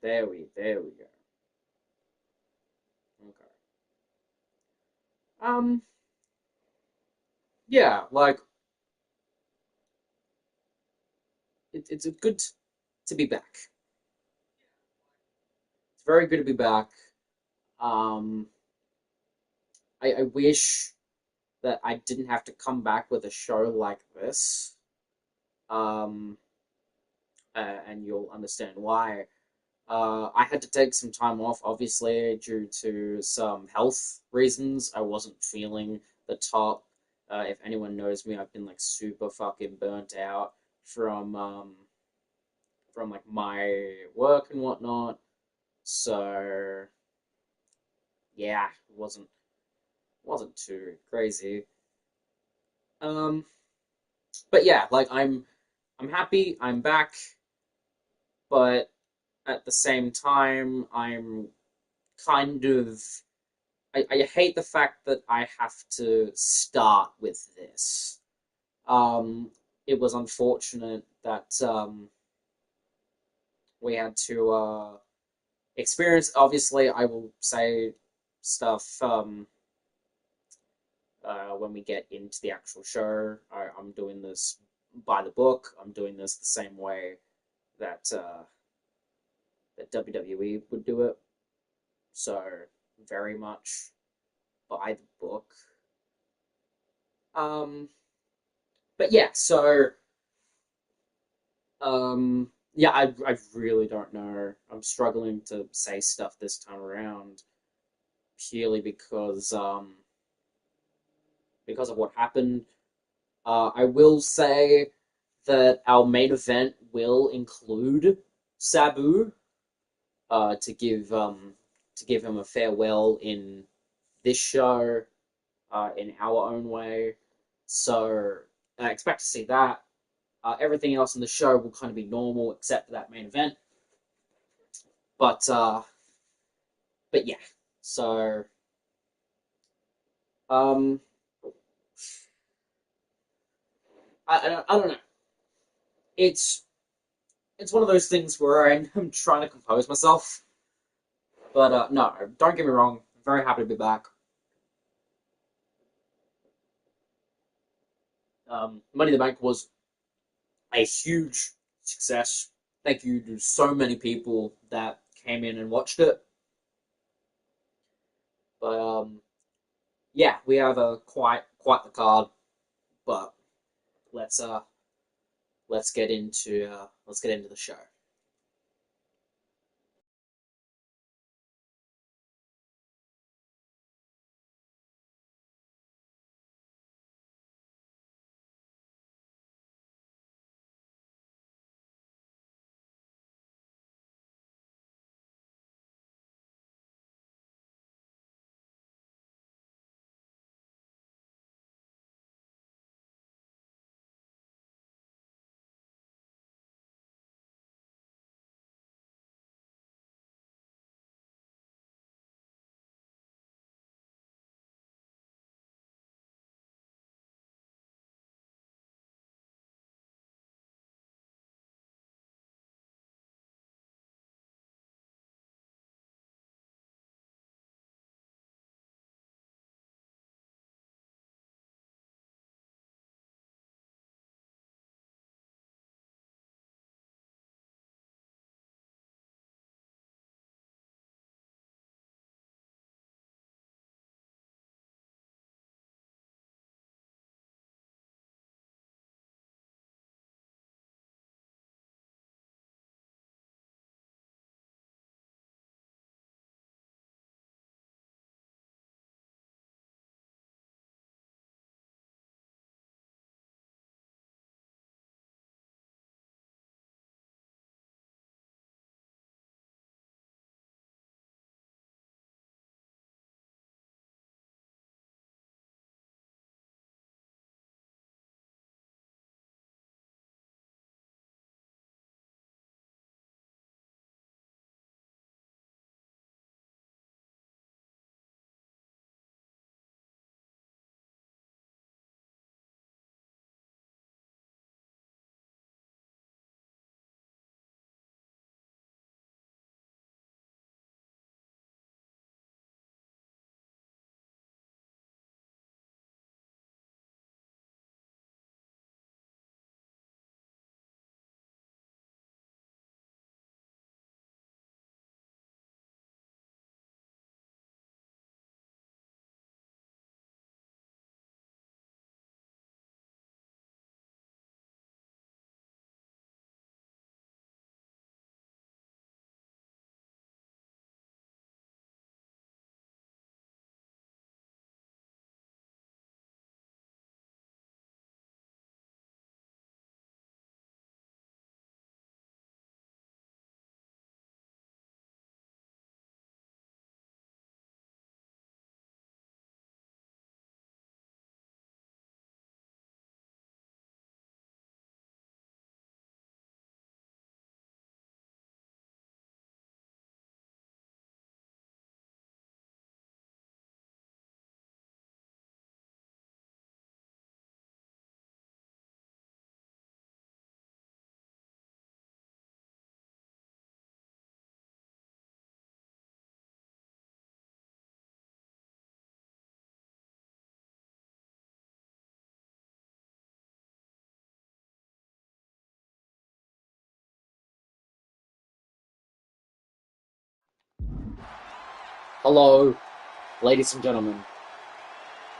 There we go. Okay. Um, yeah, like it's a good to be back. It's very good to be back. Um, I wish that I didn't have to come back with a show like this. Um, and you'll understand why. I had to take some time off, obviously, due to some health reasons. I wasn't feeling the top. If anyone knows me, I've been like super fucking burnt out from like my work and whatnot. So yeah, it wasn't too crazy. Um, but yeah, like I'm happy I'm back, but at the same time, I'm kind of I hate the fact that I have to start with this. Um, it was unfortunate that we had to experience. Obviously, I will say stuff when we get into the actual show. I'm doing this by the book. I'm doing this the same way that that WWE would do it. So very much by the book. Um, but yeah, so yeah, I really don't know. I'm struggling to say stuff this time around purely because of what happened. I will say that our main event will include Sabu to give him a farewell in this show in our own way. So I expect to see that. Everything else in the show will kind of be normal except for that main event. But uh, but yeah. So um, I don't know. It's it's one of those things where I'm trying to compose myself. But no, don't get me wrong. I'm very happy to be back. Money in the Bank was a huge success. Thank you to so many people that came in and watched it. But yeah, we have a quite the card. But let's let's get into the show. Hello, ladies and gentlemen.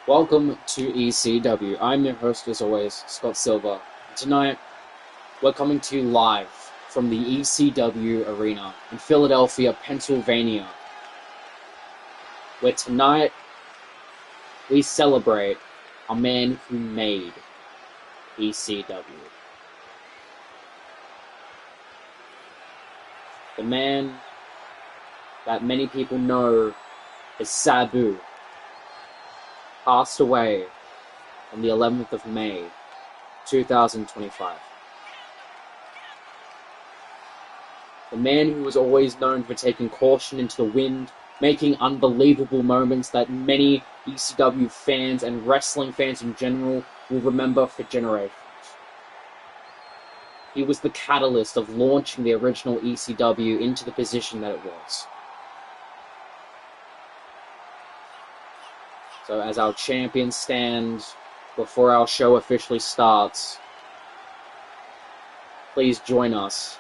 Welcome to ECW. I'm your host, as always, Scott Silver. Tonight, we're coming to you live from the ECW arena in Philadelphia, Pennsylvania, where tonight we celebrate a man who made ECW. The man that many people know as Sabu passed away on the 11th of May, 2025. The man who was always known for taking caution into the wind, making unbelievable moments that many ECW fans and wrestling fans in general will remember for generations. He was the catalyst of launching the original ECW into the position that it was. So as our champions stand before our show officially starts, please join us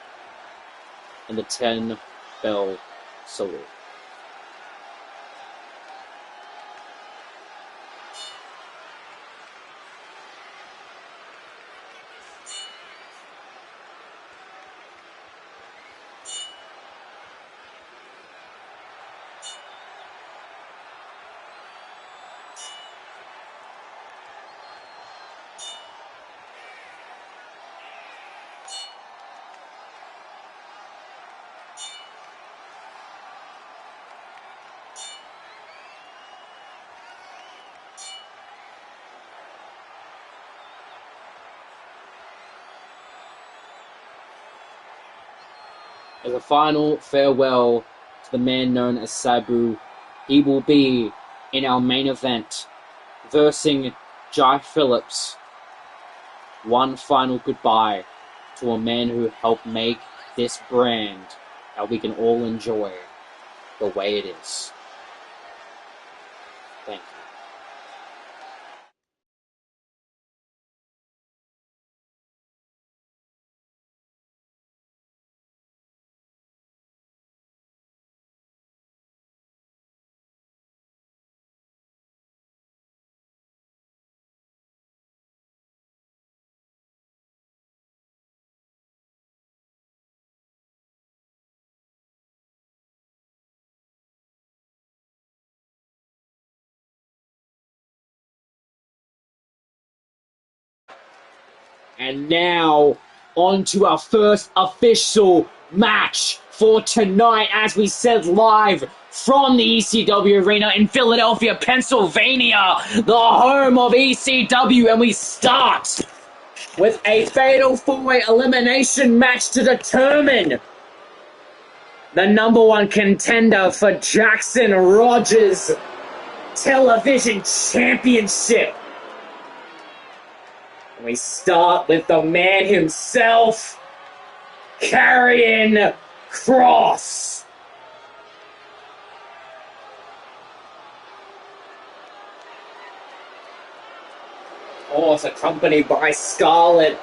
in the 10-bell salute. As a final farewell to the man known as Sabu, he will be in our main event, versing Jai Phillips. One final goodbye to a man who helped make this brand that we can all enjoy the way it is. Thank you. And now, on to our first official match for tonight, as we said, live from the ECW arena in Philadelphia, Pennsylvania, the home of ECW, and we start with a fatal four-way elimination match to determine the #1 contender for Jackson Rogers Television Championship. We start with the man himself, Karrion Kross. Of course, accompanied by Scarlett.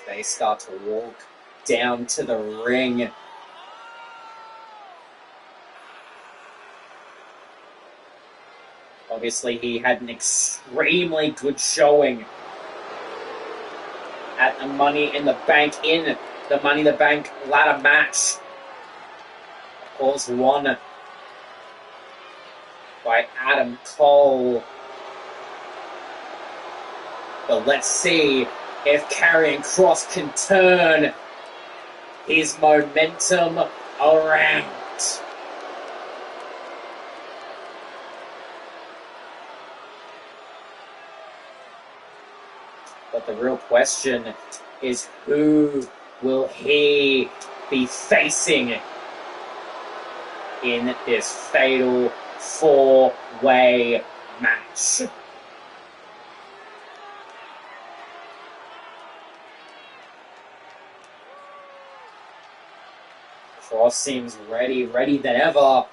They start to walk down to the ring. Obviously, he had an extremely good showing at the Money in the Bank ladder match. Of course, won by Adam Cole. But let's see if Karrion Kross can turn his momentum around. But the real question is, who will he be facing in this fatal four-way match? Kross seems ready than ever.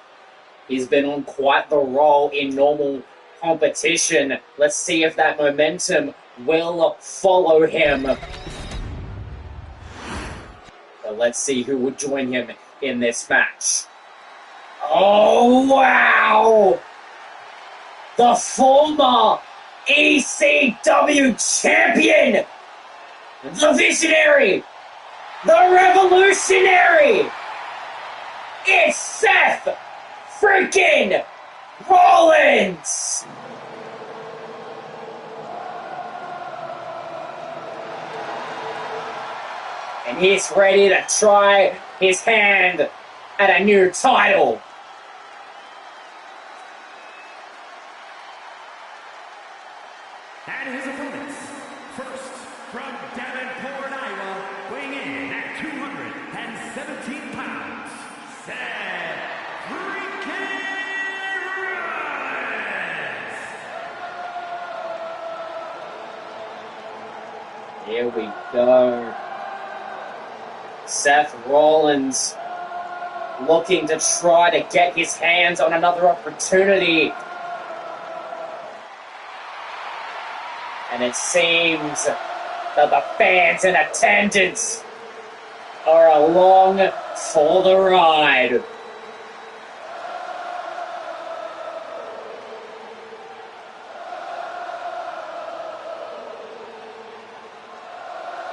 He's been on quite the roll in normal competition. Let's see if that momentum will follow him. But let's see who will join him in this match. Oh, wow! The former ECW champion! The visionary! The revolutionary! It's Seth freaking Rollins! And he's ready to try his hand at a new title. And his opponents, first from Davenport, Iowa, weighing in at 217 pounds, Seth freaking Rollins. Here we go. Seth Rollins looking to try to get his hands on another opportunity. And it seems that the fans in attendance are along for the ride.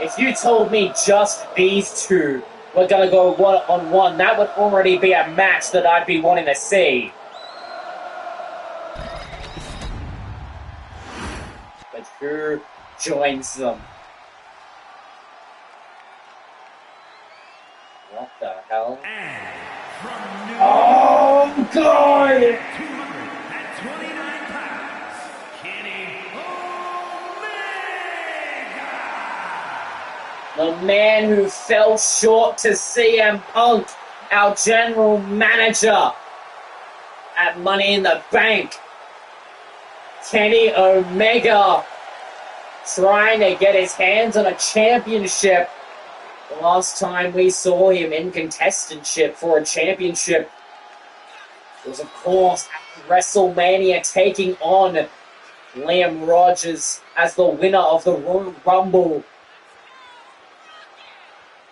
If you told me just these two were going to go one-on-one, that would already be a match that I'd be wanting to see. But who joins them? What the hell? And from New Oh, God! 229 pounds, Kenny Omega! The man who fell short to CM Punk, our general manager at Money in the Bank. Kenny Omega trying to get his hands on a championship. The last time we saw him in contestantship for a championship was, of course, at WrestleMania, taking on Liam Rogers as the winner of the Royal Rumble.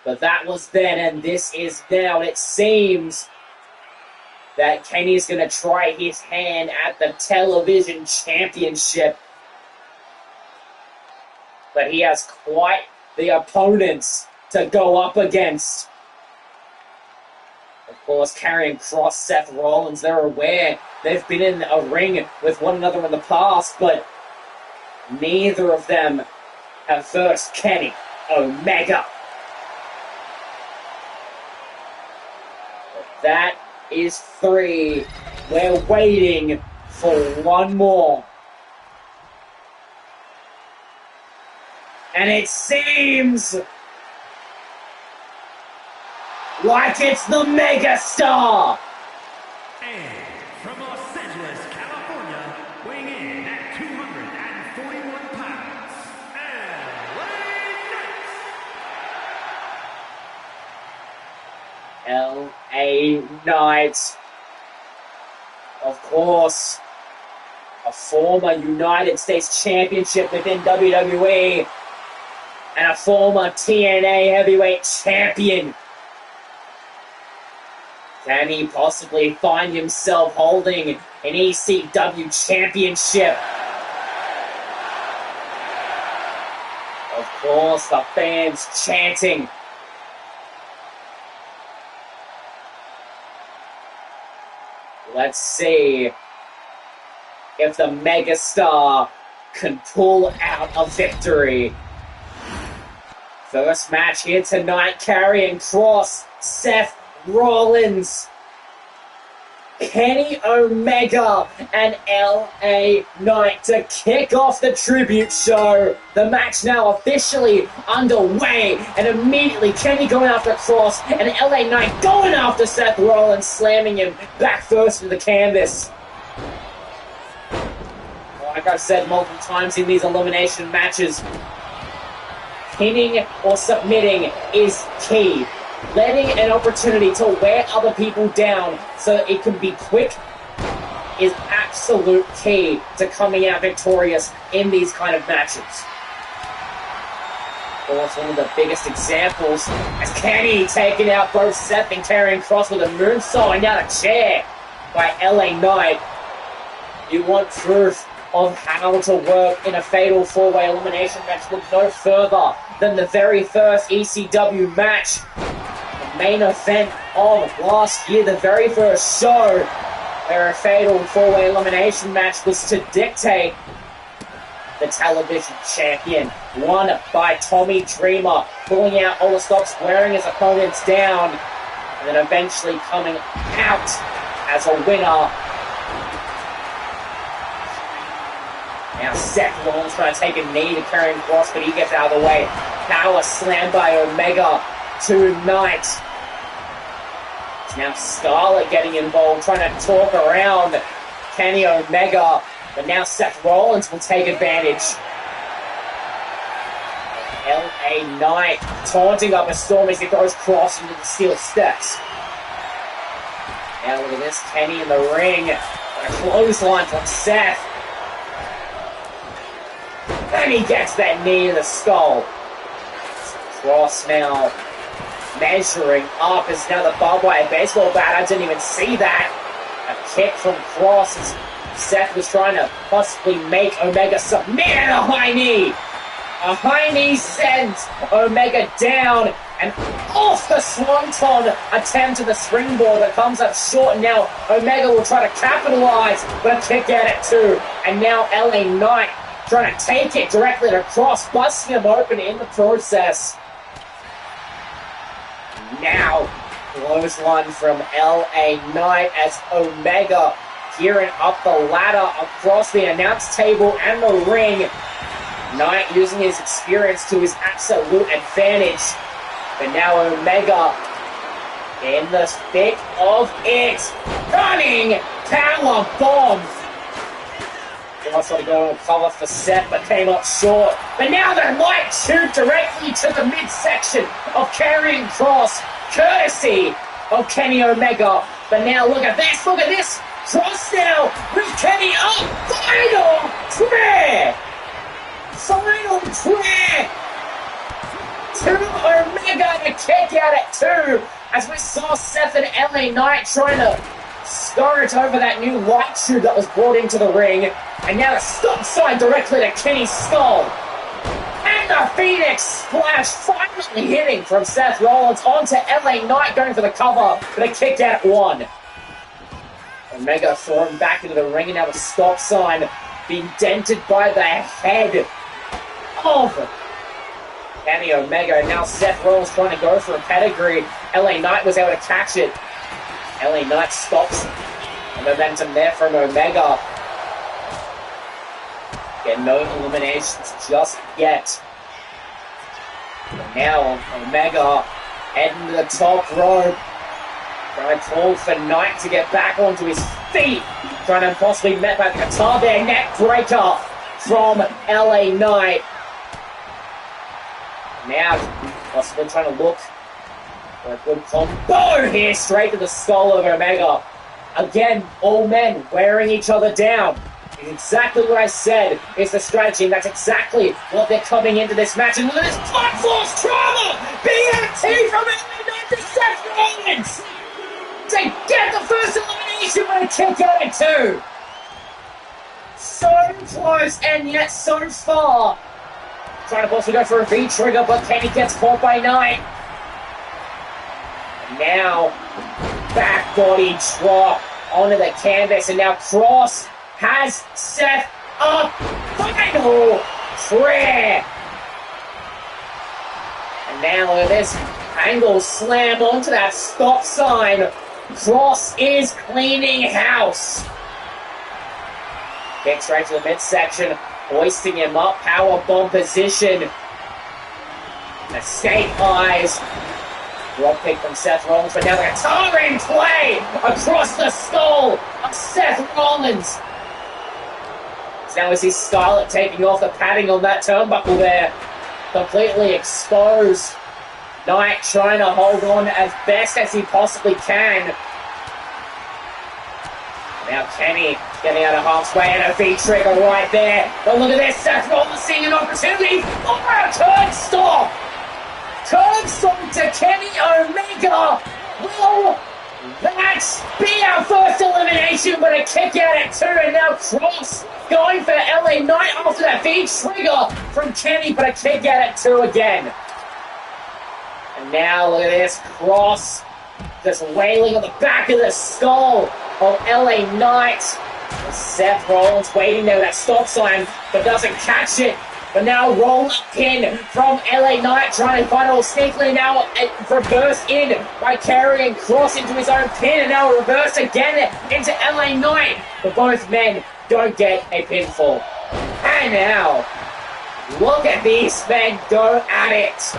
But that was then, and this is now. It seems that Kenny's going to try his hand at the television championship. But he has quite the opponents to go up against. Of course, Karrion Kross, Seth Rollins, they're aware they've been in a ring with one another in the past, but neither of them have versed Kenny Omega. That is 3. We're waiting for one more. And it seems like it's the megastar. And from Los Angeles, California, weighing in at 241 pounds, LA Knight. Of course, a former United States Championship within WWE and a former TNA Heavyweight Champion. Can he possibly find himself holding an ECW Championship? Of course, the fans chanting. Let's see if the megastar can pull out a victory. First match here tonight, Karrion Kross, Seth Rollins, Kenny Omega, and LA Knight to kick off the tribute show. The match now officially underway, and immediately Kenny going after Kross and LA Knight going after Seth Rollins, slamming him back first to the canvas. Like I've said multiple times in these elimination matches, pinning or submitting is key. Letting an opportunity to wear other people down so that it can be quick is absolute key to coming out victorious in these kind of matches. course, one of the biggest examples as Kenny taking out both Seth and Karrion Kross with a moonsault and down a chair by LA Knight. You want proof of how to work in a fatal four-way elimination match? Look no further than the very first ECW match, the main event of last year, the very first show where a fatal four-way elimination match was to dictate the television champion, won by Tommy Dreamer, pulling out all the stops, wearing his opponents down, and then eventually coming out as a winner. Now Seth Rollins trying to take a knee to Karrion Kross, but he gets out of the way. Power slam by Omega to Knight. It's now Scarlett getting involved, trying to talk around Kenny Omega. But now Seth Rollins will take advantage. LA Knight taunting up a storm as he throws Kross into the steel steps. Now look at this, Kenny in the ring. A clothesline from Seth. And he gets that knee in the skull. Kross now measuring up as now the barbed wire baseball bat. I didn't even see that. A kick from Kross as Seth was trying to possibly make Omega submit, and a high knee. A high knee sends Omega down, and off the swanton attempt to the springboard that comes up short, and now Omega will try to capitalize, but a kick at it too. And now LA Knight trying to take it directly to Kross, busting him open in the process. Now, clothesline from LA Knight as Omega gearing up the ladder across the announce table and the ring. Knight using his experience to his absolute advantage. But now Omega in the thick of it. Running power bomb. Kross tried to go and cover for Seth, but came up short. But now the light tube directly to the midsection of Karrion Kross, courtesy of Kenny Omega. But now look at this, look at this. Kross now with Kenny up. Final prayer. Final prayer. To Omega to kick out at 2. As we saw Seth and LA Knight trying to skirt over that new light tube that was brought into the ring. And now a stop sign directly to Kenny's skull. And the Phoenix Splash finally hitting from Seth Rollins onto LA Knight going for the cover, but a kick out at 1. Omega thrown back into the ring, and now the stop sign being dented by the head of Kenny Omega. And now Seth Rollins trying to go for a pedigree. LA Knight was able to catch it. LA Knight stops the momentum there from Omega. Get no eliminations just yet. But now Omega heading to the top rope. Trying to call for Knight to get back onto his feet. Trying to possibly met by the guitar there. Neck breaker from LA Knight. Now possibly trying to look for a good combo here. Straight to the skull of Omega. Again, all men wearing each other down. Exactly what I said is the strategy, and that's exactly what they're coming into this match. And look at this blunt force trauma! BFT from LA Knight to Seth Rollins! To get the first elimination with a kick out at 2! So close, and yet so far. Trying to possibly go for a V-trigger, but Kenny gets caught by Knight. And now, back body drop onto the canvas, and now Kross has Seth up. Final prayer. And now look at this angle slam onto that stop sign. Kross is cleaning house. Kicks right to the midsection, hoisting him up, power bomb position. Escape eyes. Drop kick from Seth Rollins, but now the guitar in play across the skull of Seth Rollins. So now we see Scarlett taking off the padding on that turnbuckle there. Completely exposed. Knight trying to hold on as best as he possibly can. Now Kenny Getting out of harm's way and a V-trigger right there. But look at this, Seth Rollins seeing an opportunity for a turnstile. Turnstile to Kenny Omega. Will that be our first elimination, but a kick out at 2, and now Cross going for LA Knight after that V-trigger from Kenny, but a kick out at 2 again. And now look at this, Cross just wailing on the back of the skull of LA Knight. Seth Rollins waiting there with that stop sign, but doesn't catch it. But now roll-up pin from LA Knight, trying to find a little sneakily. Now reverse in by carrying Cross into his own pin, and now reverse again into LA Knight. But both men don't get a pinfall. And now, look at these men go at it.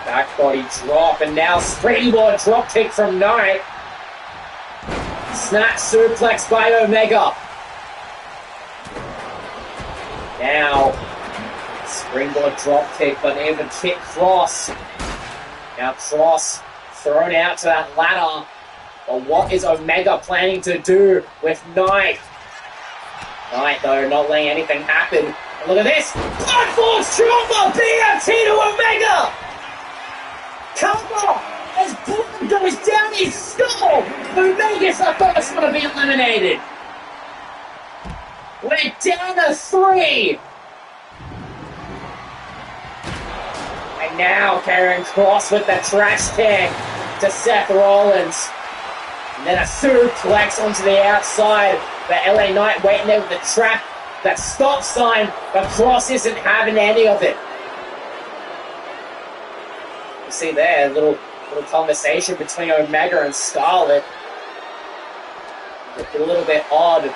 Back body drop, and now springboard drop kick from Knight. Snap suplex by Omega. Now, springboard drop kick, but even kick Cross. Now Cross thrown out to that ladder. But what is Omega planning to do with Knight? Knight, though, not letting anything happen. And look at this. Blood Force Trauma BFT to Omega. Cover as blood goes down his skull. Omega's the first one to be eliminated. We're down to 3. And now Karrion Kross with the trash kick to Seth Rollins. And then a suplex onto the outside. But LA Knight waiting there with the trap, that stop sign, but Kross isn't having any of it. You see there, a little conversation between Omega and Scarlett. A little bit odd.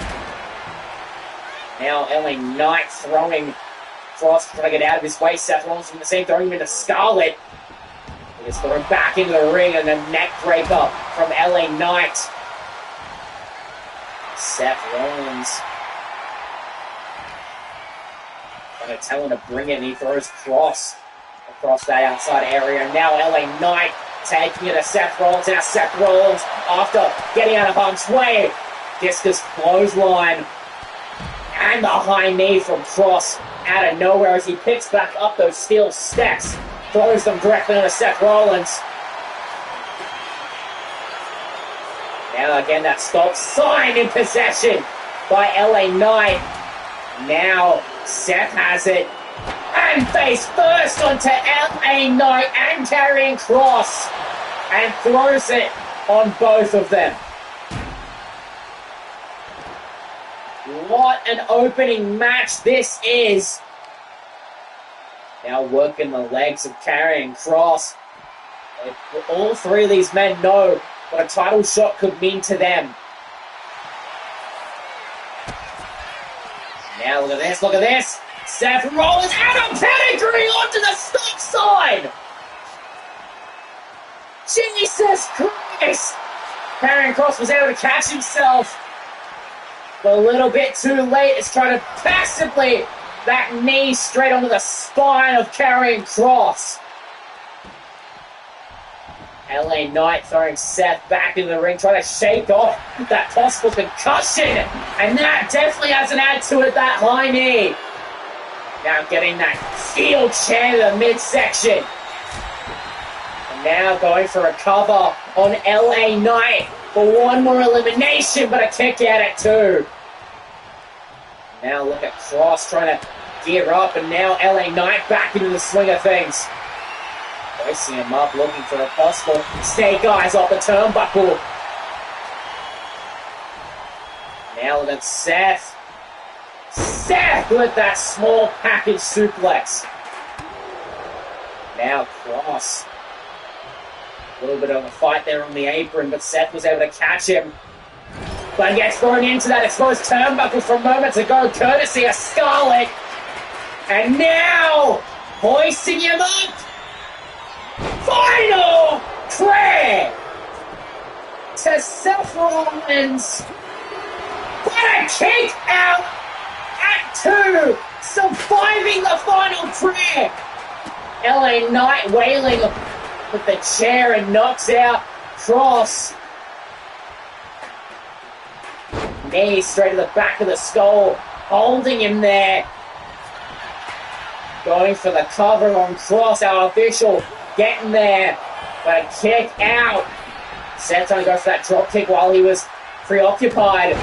Now LA Knight throwing Kross, trying to get out of his way. Seth Rollins from the same, throwing him into Scarlett. He gets thrown back into the ring, and a neck breaker from LA Knight. Seth Rollins trying to tell him to bring it, and he throws Kross across that outside area. Now LA Knight taking it to Seth Rollins. Now Seth Rollins, after getting out of harm's way, discus clothesline. And the high knee from Kross out of nowhere as he picks back up those steel steps. Throws them directly onto Seth Rollins. Now again, that stop sign in possession by LA Knight. Now Seth has it. And face first onto LA Knight and Karrion Kross. And throws it on both of them. What an opening match this is. Now working the legs of Karrion Kross. All 3 of these men know what a title shot could mean to them. Now look at this, look at this. Seth Rollins and a pedigree onto the stop sign. Jesus Christ. Karrion Kross was able to catch himself. But a little bit too late. It's trying to passively that knee straight onto the spine of Karrion Kross. LA Knight throwing Seth back into the ring, trying to shake off that possible concussion. And that definitely has an add to it, that high knee. Now getting that steel chair to the midsection. And now going for a cover on LA Knight for one more elimination, but a kick out at 2. Now look at Kross trying to gear up, and now LA Knight back into the swing of things. Bracing him up, looking for a possible snake eyes off the turnbuckle. Now look at Seth. Seth with that small package suplex. Now Kross. A little bit of a fight there on the apron, but Seth was able to catch him. But gets thrown into that exposed turnbuckle from moments ago, courtesy of Scarlett. And now, hoisting him up. Final prayer to Seth Rollins. What a kick out at 2, surviving the final prayer. LA Knight wailing with the chair and knocks out Kross. Knee straight to the back of the skull, holding him there. Going for the cover on Cross, our official, getting there, but a kick out. Seth trying to go for that drop kick while he was preoccupied.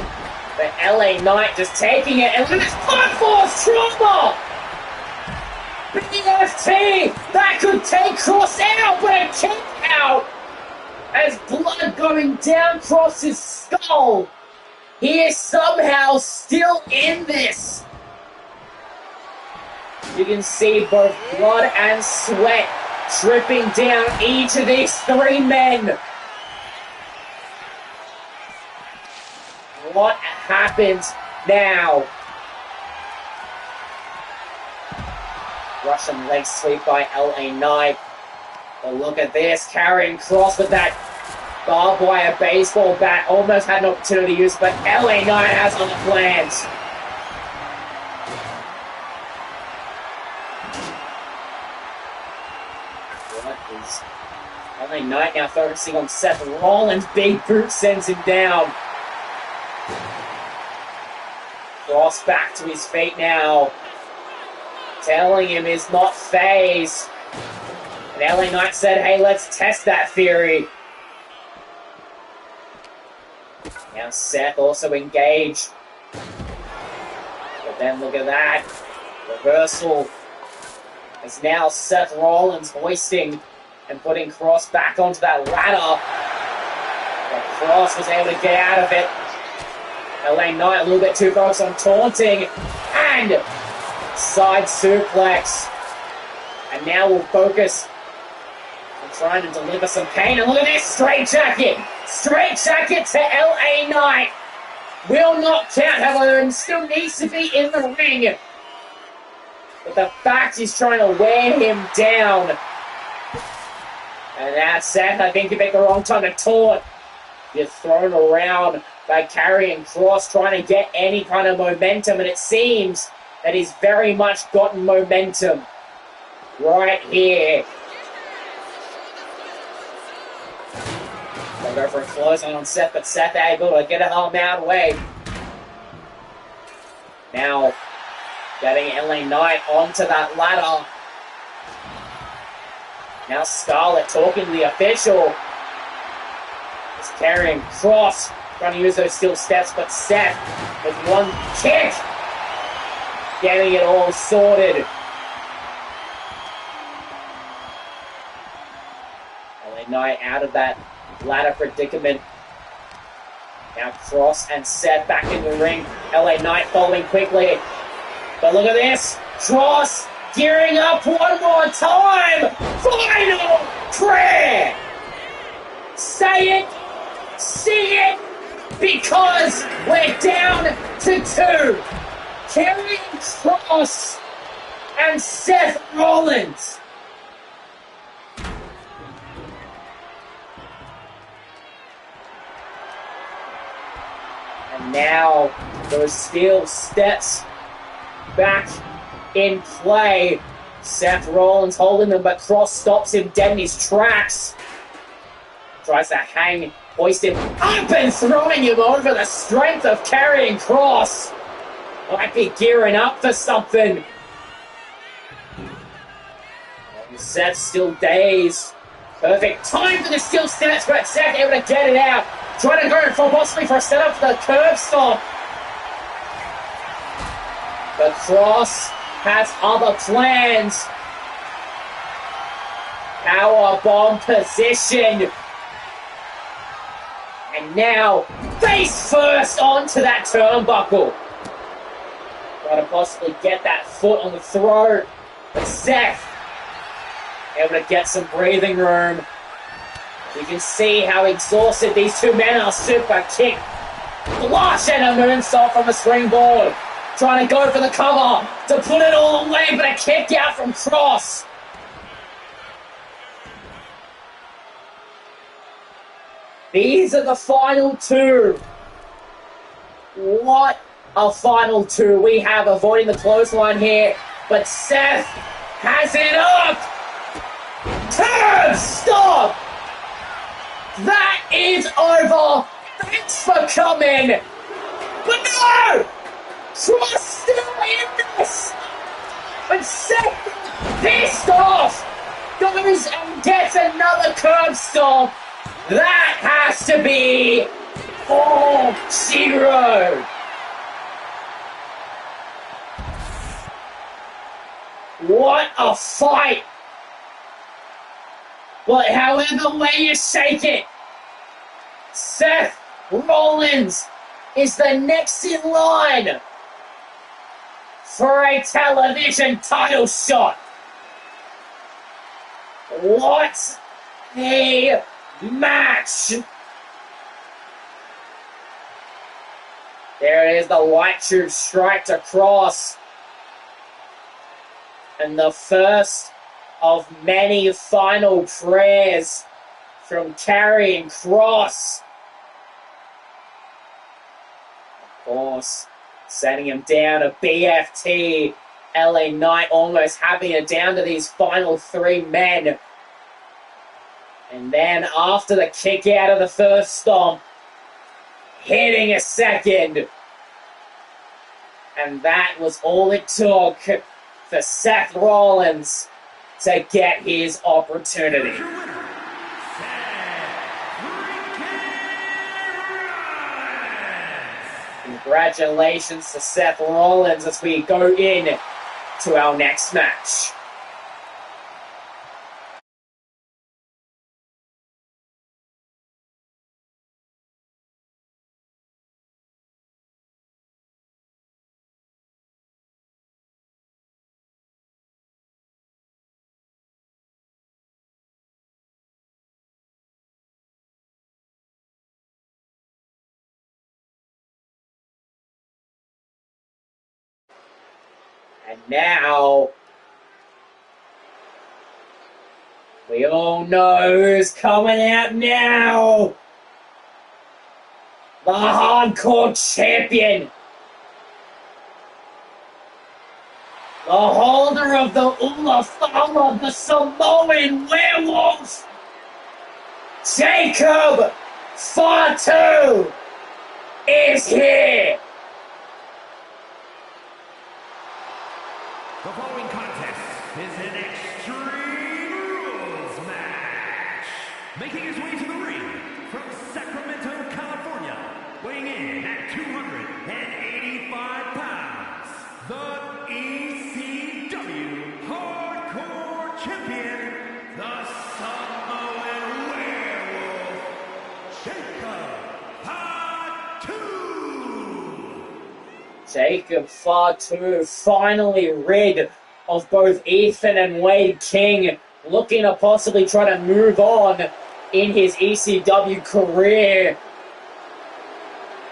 But LA Knight just taking it, and look at this platform trauma! BFT! That could take Cross out, but a kick out! As blood going down Cross's skull. He is somehow still in this. You can see both blood and sweat dripping down each of these three men. What happens now? Russian leg sweep by LA Knight. But look at this, carrying Cross with that barbed wire baseball bat. Almost had an opportunity to use, but LA Knight has other plans. What is LA Knight now focusing on Seth Rollins? Big boot sends him down. Cross back to his feet now. Telling him he's not phased. And LA Knight said, hey, let's test that theory. Now Seth also engaged. But then look at that. Reversal. It's now Seth Rollins hoisting and putting Cross back onto that ladder. But Cross was able to get out of it. LA Knight a little bit too focused on taunting. And side suplex. And now we'll focus on trying to deliver some pain. And look at this, straight jacket. Straight jacket to LA Knight. Will not count, however, still needs to be in the ring. But the fact he's trying to wear him down. And that's Seth. I think you picked the wrong time to taunt. You're thrown around by carrying Cross, trying to get any kind of momentum, and it seems that he's very much gotten momentum right here. They'll go for a clothesline on Seth, but Seth able to get an arm out of the way. Now, getting LA Knight onto that ladder. Now Scarlett talking to the official. Is carrying Cross, trying to use those steel steps, but Seth with one kick, getting it all sorted. LA Knight out of that ladder predicament. Now Cross and Seth back in the ring. LA Knight following quickly. But look at this. Cross gearing up one more time. Final prayer. Say it. See it. Because we're down to two. Carrying Cross and Seth Rollins. And now those steel steps back in play. Seth Rollins holding them, but Cross stops him dead in his tracks. Tries to hoist him up and throwing him over. The strength of carrying Cross. Might be gearing up for something. And Seth's still dazed. Perfect time for the steel steps, but Seth able to get it out. Trying to go for possibly for a setup for the curb stop. But Cross has other plans. Power bomb position. And now, face first onto that turnbuckle. Trying to possibly get that foot on the throat. But Seth able to get some breathing room. You can see how exhausted these two men are. Super kick. Flush and a moonsault from the springboard. Trying to go for the cover to put it all away, but a kick out from Cross. These are the final two. What a final two. We have avoiding the clothesline here, but Seth has it up. Turn, stop. That is over. Thanks for coming. But no! Cross still in this! And Seth, pissed off, goes and gets another curb stomp. That has to be 4-0. What a fight! But however way you shake it, Seth Rollins is the next in line for a television title shot. What a match! There it is, the white tube striked across. And the first of many final prayers from Karrion Kross. Of course, sending him down a BFT. LA Knight almost having it down to these final three men. And then after the kick out of the first stomp, hitting a second. And that was all it took for Seth Rollins to get his opportunity. Congratulations to Seth Rollins as we go in to our next match. And now, we all know who's coming out now. The Hardcore Champion. The holder of the Ula Fala, the Samoan Werewolf. Jacob Fatu is here. The following contest is an Extreme Rules match. Making his way to the ring from Sacramento, California, weighing in at 285 pounds, the ECW Hardcore Champion, the Samoan Werewolf, Jacob Fatu. Jacob Fatu finally rid of both Ethan and Wade King, looking to possibly try to move on in his ECW career.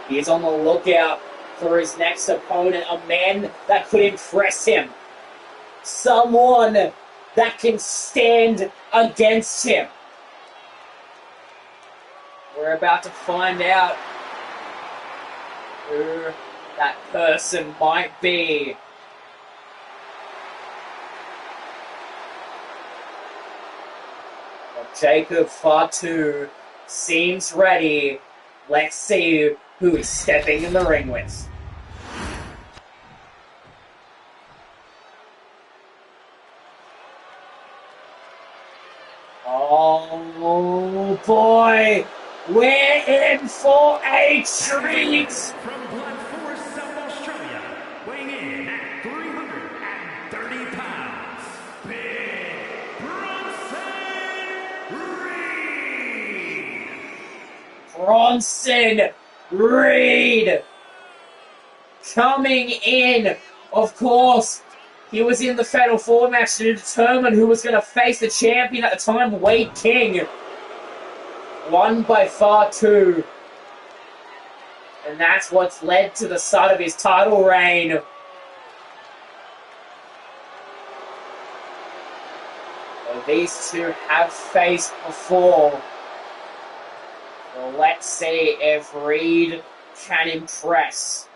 He is on the lookout for his next opponent, a man that could impress him. Someone that can stand against him. We're about to find out who that person might be. Well, Jacob Fatu seems ready. Let's see who he's stepping in the ring with. Oh boy! We're in for a treat! From Black Forest, South Australia, weighing in at 330 pounds, Big Bronson Reed! Bronson Reed! Coming in, of course, he was in the Fatal 4 match to determine who was going to face the champion at the time, Wade King. Won by Fatu. And that's what's led to the start of his title reign. So these two have faced before. So let's see if Reed can impress.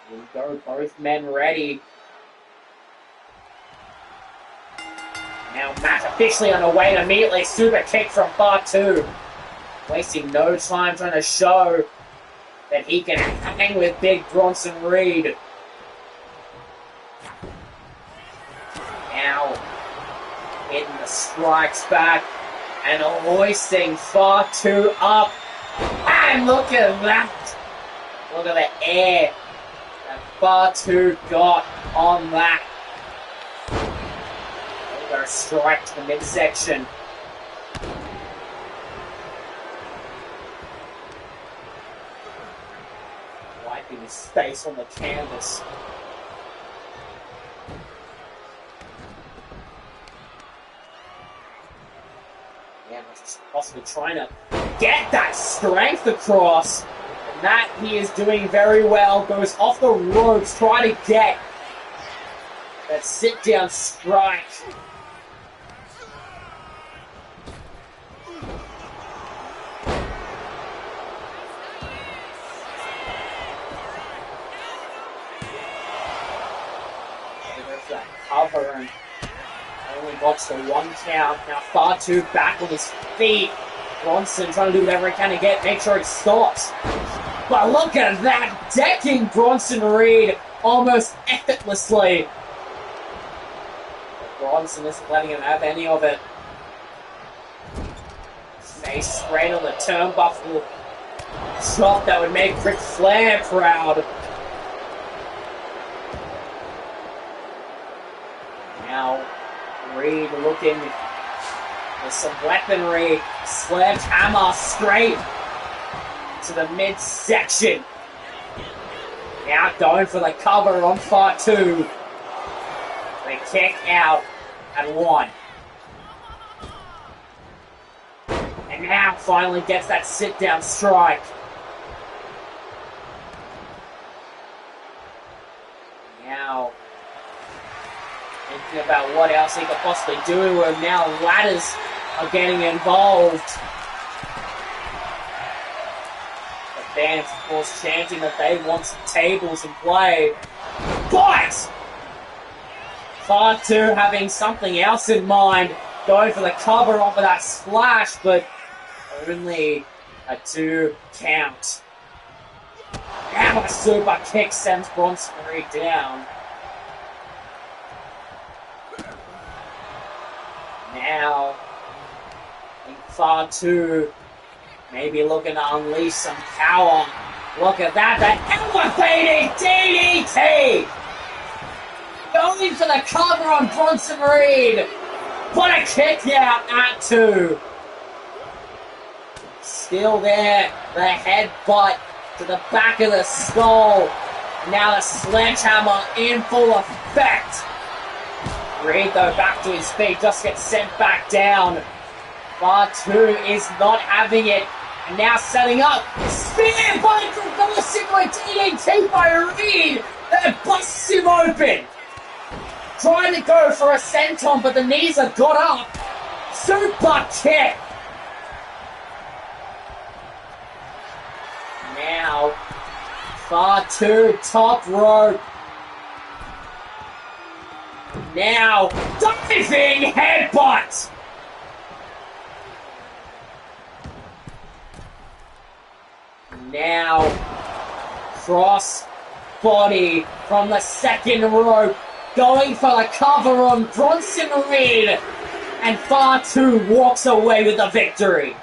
Here we go, both men ready. Now Matt officially on the way to immediately super kick from Fatu. Wasting no time trying to show that he can hang with big Bronson Reed. Now hitting the strikes back and hoisting Fatu up. And look at that! Look at the air that Fatu got on that. Got a strike to the midsection. Wiping his face on the canvas. Yeah, just possibly trying to get that strength across. And that he is doing very well. Goes off the ropes, trying to get that sit-down strike. That cover and only got to the 1 count. Now Fatu back on his feet. Bronson trying to do whatever he can to make sure he stops. But look at that, decking Bronson Reed almost effortlessly. But Bronson isn't letting him have any of it. Face straight on the turnbuckle. Shot that would make Ric Flair proud. Now, Reed looking for some weaponry. Sledgehammer straight to the midsection. Now going for the cover on Fatu. They kick out at 1. And now finally gets that sit-down strike. Now thinking about what else he could possibly do, where now ladders are getting involved. The fans, of course, chanting that they want some tables in play. But Fatu having something else in mind, going for the cover off of that splash, but only a 2 count. Now a super kick sends Bronson Reed down. Now, I think Fatu maybe looking to unleash some power. Look at that, elevated DDT! Going for the cover on Bronson Reed. What a kick out at 2. Still there, the headbutt to the back of the skull. Now the sledgehammer in full effect. Reed, though, back to his feet, just gets sent back down. Fatu is not having it. And now setting up. Spear by reverse into a DDT by Reed. That busts him open. Trying to go for a senton, but the knees are got up. Super kick. Now, Fatu top rope. Now, diving headbutt! Now, cross body from the second rope, going for the cover on Bronson Reed, and Fatu walks away with the victory.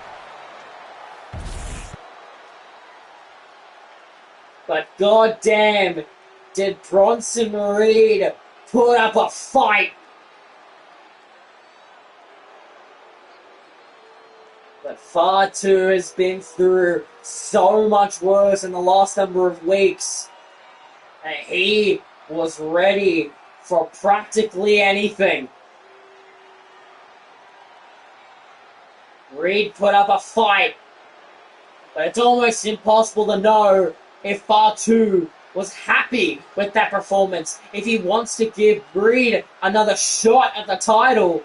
But goddamn, did Bronson Reed put up a fight. But Fatu has been through so much worse in the last number of weeks. And he was ready for practically anything. Reed put up a fight. But it's almost impossible to know if Fatu was happy with that performance, if he wants to give Reed another shot at the title.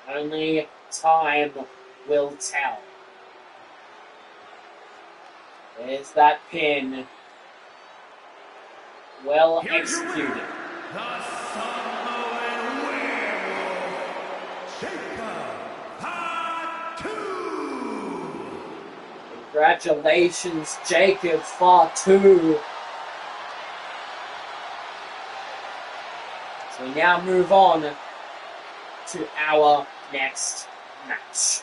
Only time will tell. There's that pin. Well Here's your executed. winner, the Samoan Werewolf, Jacob Fatu. Congratulations, Jacob Fatu. So we now move on to our next match.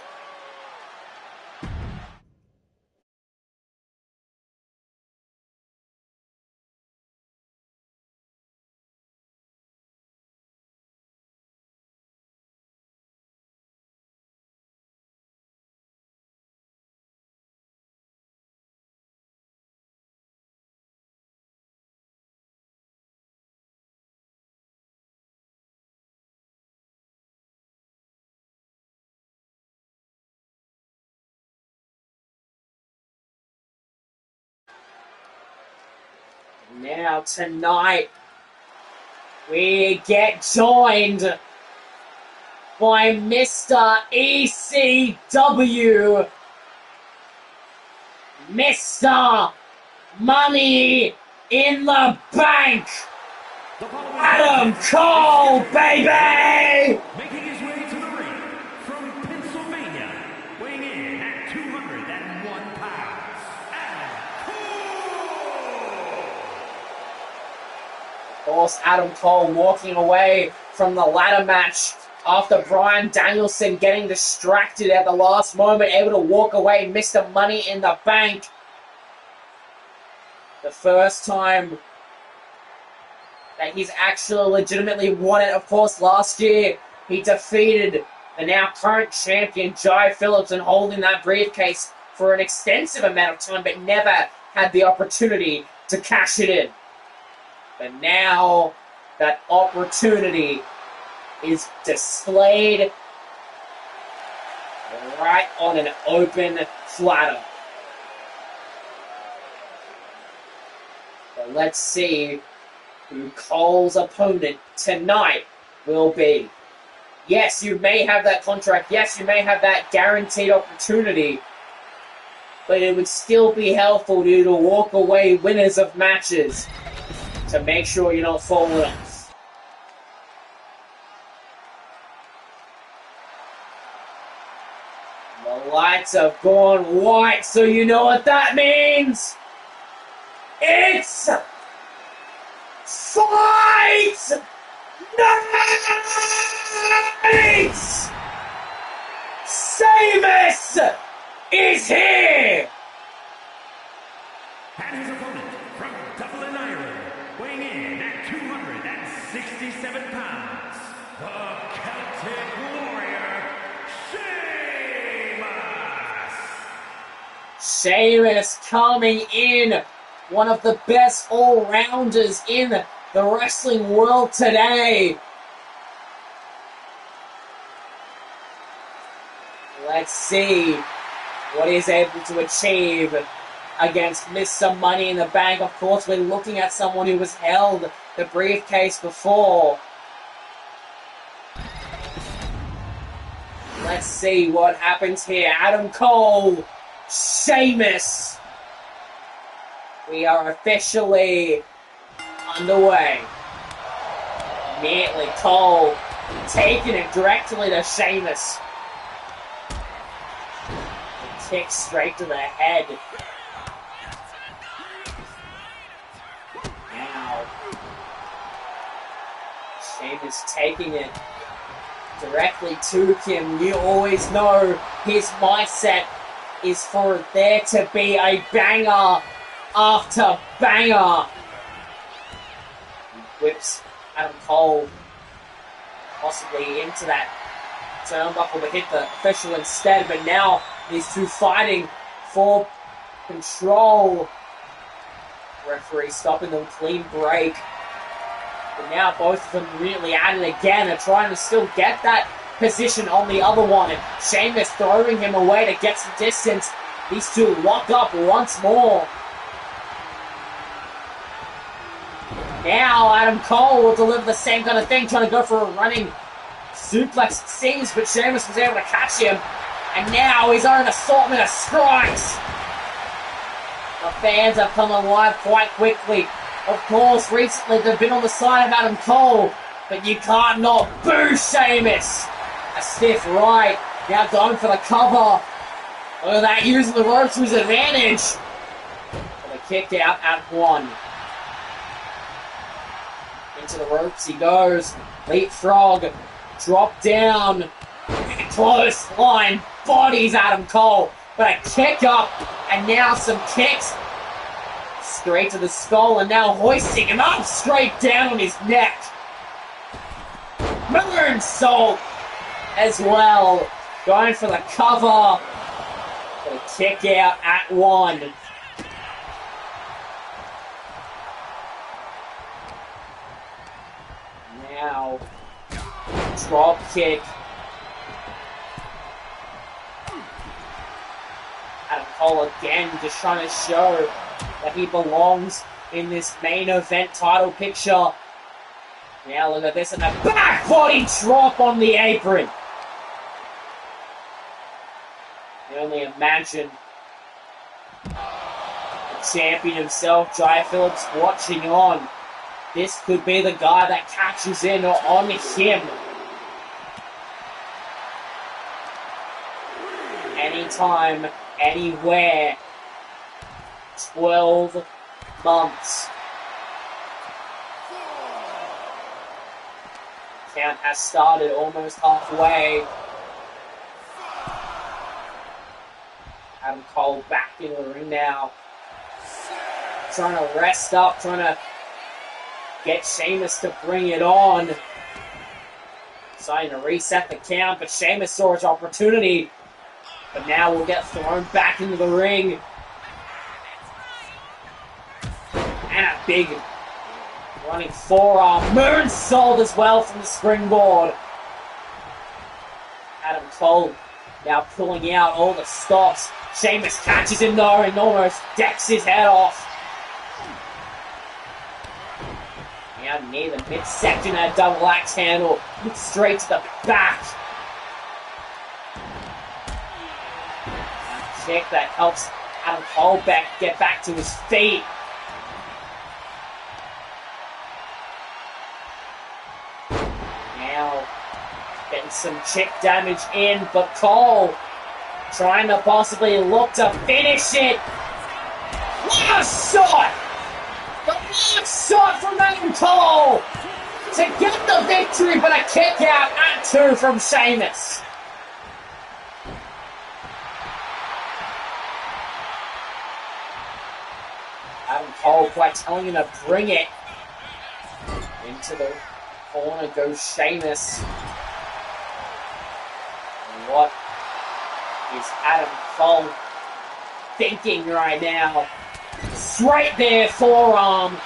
Now tonight, we get joined by Mr. ECW, Mr. Money in the Bank, Adam Cole, baby! Making his way to the ring from Pennsylvania, weighing in at 201 pounds, Adam Cole! Of course, Adam Cole walking away from the ladder match after Bryan Danielson getting distracted at the last moment, able to walk away, Mr. Money in the Bank. The first time that he's actually legitimately won it. Of course, last year he defeated the now current champion, Jai Phillips, and holding that briefcase for an extensive amount of time, but never had the opportunity to cash it in. But now that opportunity is displayed right on an open platter. So let's see who Cole's opponent tonight will be. Yes, you may have that contract. Yes, you may have that guaranteed opportunity. But it would still be helpful to you to walk away winners of matches to make sure you're not falling off. The lights have gone white, so you know what that means? It's Fight Night! Sheamus is here! And his opponent from Dublin, Ireland, weighing in at 267 pounds, the Celtic Warrior, Sheamus! Sheamus coming in, one of the best all-rounders in the wrestling world today. Let's see what he's able to achieve against Mr. Money in the Bank. Of course, we're looking at someone who has held the briefcase before. Let's see what happens here. Adam Cole, Sheamus. We are officially underway. Immediately, Cole taking it directly to Sheamus. A kick straight to the head. Now, Sheamus taking it directly to him. You always know his mindset is for there to be a banger after banger. He whips Adam Cole possibly into that turnbuckle to hit the official instead, but now these two fighting for control. Referee stopping them, clean break. But now both of them immediately at it again and trying to still get that position on the other one, and Sheamus throwing him away to get some distance. These two lock up once more. Now Adam Cole will deliver the same kind of thing, trying to go for a running suplex, it seems, but Sheamus was able to catch him. And now his own assortment of strikes. The fans have come alive quite quickly. Of course, recently they've been on the side of Adam Cole, but you can't not boo Sheamus. A stiff right, now going for the cover. Look at that, using the ropes to his advantage. For the kick out at 1. Into the ropes he goes. Leapfrog, drop down. Close line, bodies Adam Cole. But a kick up, and now some kicks. Straight to the skull, and now hoisting him up straight down on his neck. Moonsault as well. Going for the cover. For the kick out at 1. Now, drop kick. Adam Cole again just trying to show that he belongs in this main event title picture. Now look at this, and a back body drop on the apron. You only imagine the champion himself, Jai Phillips, watching on. This could be the guy that catches in on him. Anytime, anywhere. 12 months. Count has started almost halfway. Adam Cole back in the ring now. Trying to rest up, trying to get Sheamus to bring it on. Trying to reset the count, but Sheamus saw his opportunity. But now we'll get thrown back into the ring. And a big running forearm. Moonsault as well from the springboard. Adam Cole now pulling out all the stops. Sheamus catches him though and almost decks his head off. Now near the midsection, that double axe handle. Straight to the back. Kick that helps Adam Cole get back to his feet. Now getting some chick damage in, but Cole trying to possibly look to finish it. Last shot! The last shot from Adam Cole to get the victory, but a kick out at 2 from Sheamus. Adam Cole quite telling him to bring it. Into the corner goes Sheamus. And what is Adam Cole thinking right now? Straight there, forearm.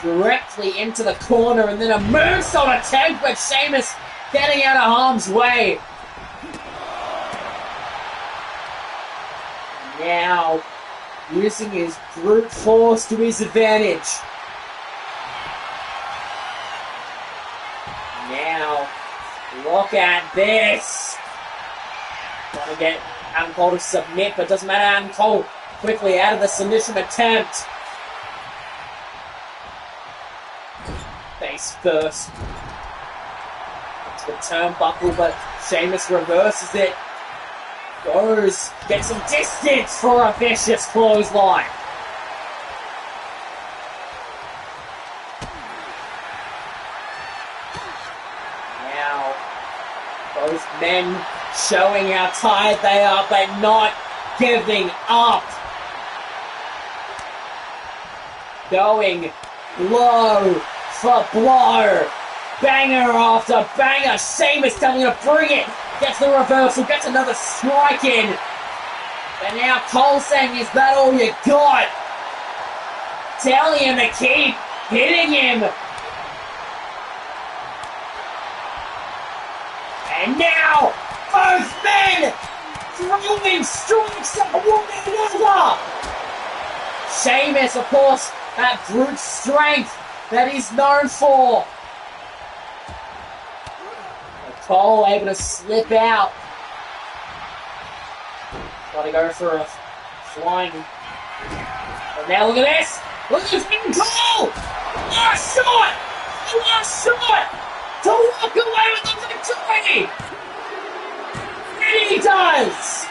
Directly into the corner, and then a moonsault attempt, but Sheamus getting out of harm's way. Now, using his brute force to his advantage. Now, look at this. Trying to get Adam Cole to submit, but doesn't matter. Adam Cole quickly out of the submission attempt. Face first. To the turnbuckle, but Sheamus reverses it. Goes, gets some distance for a vicious clothesline. Now, both men showing how tired they are, but not giving up. Going blow for blow. Banger after banger. Sheamus telling him to bring it. Gets the reversal, gets another strike in. But now Cole saying, is that all you got? Telling him to keep hitting him. And now, both men throwing strikes at one another. Sheamus, of course, that brute strength that he's known for. Cole able to slip out. Got to go for a flying. But now look at this. Look at him goal! Last shot! Last shot! To walk away with the victory! And he does!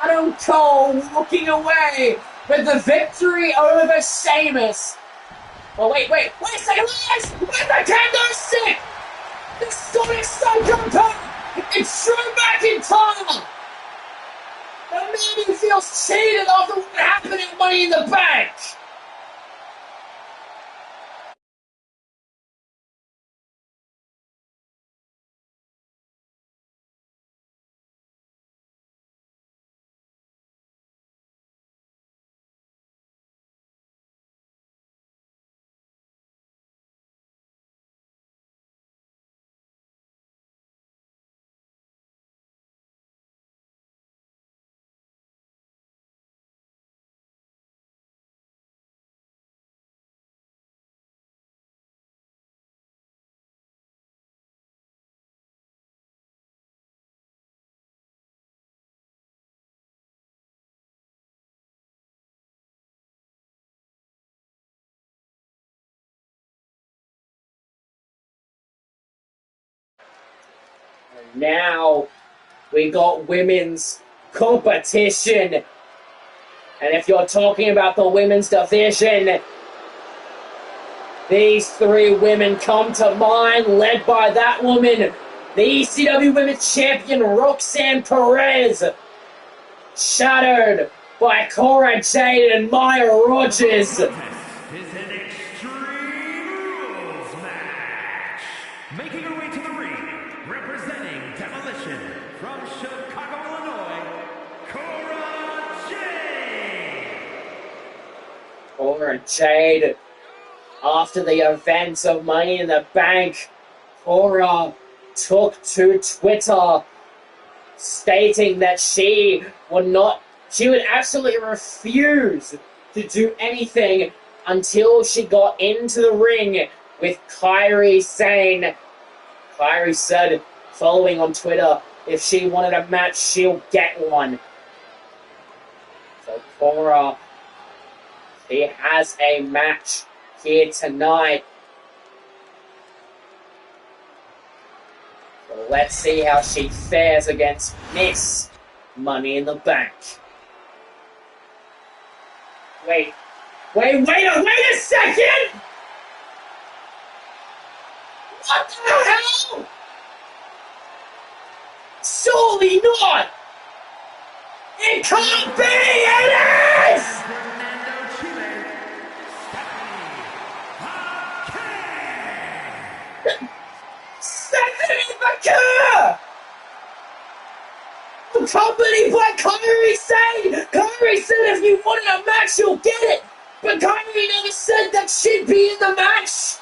Adam Cole walking away with the victory over Sheamus. Oh, wait a second, guys! Where's the kendo stick? The Sonic Psychopath! It's true back in time! The man who feels cheated after what happened in Money in the Bank! Now, we got women's competition. And if you're talking about the women's division, these three women come to mind, led by that woman, the ECW Women's Champion Roxanne Perez, shadowed by Cora Jade and Maya Rogers. This is an Extreme Rules match. Making her way to the ring, representing Demolition from Chicago, Illinois, Cora Jade. Cora Jade, after the events of Money in the Bank, Cora took to Twitter stating that she would absolutely refuse to do anything until she got into the ring with Kairi Sane. Kairi said, following on Twitter, if she wanted a match, she'll get one. So Cora, she has a match here tonight. So let's see how she fares against Miss Money in the Bank. Wait a second! What the hell? Surely not! It can't be! It is! Stephanie McCurr! Accompanied by Kairi Sane! Kairi said if you wanted a match, you'll get it! But Kairi never said that she'd be in the match!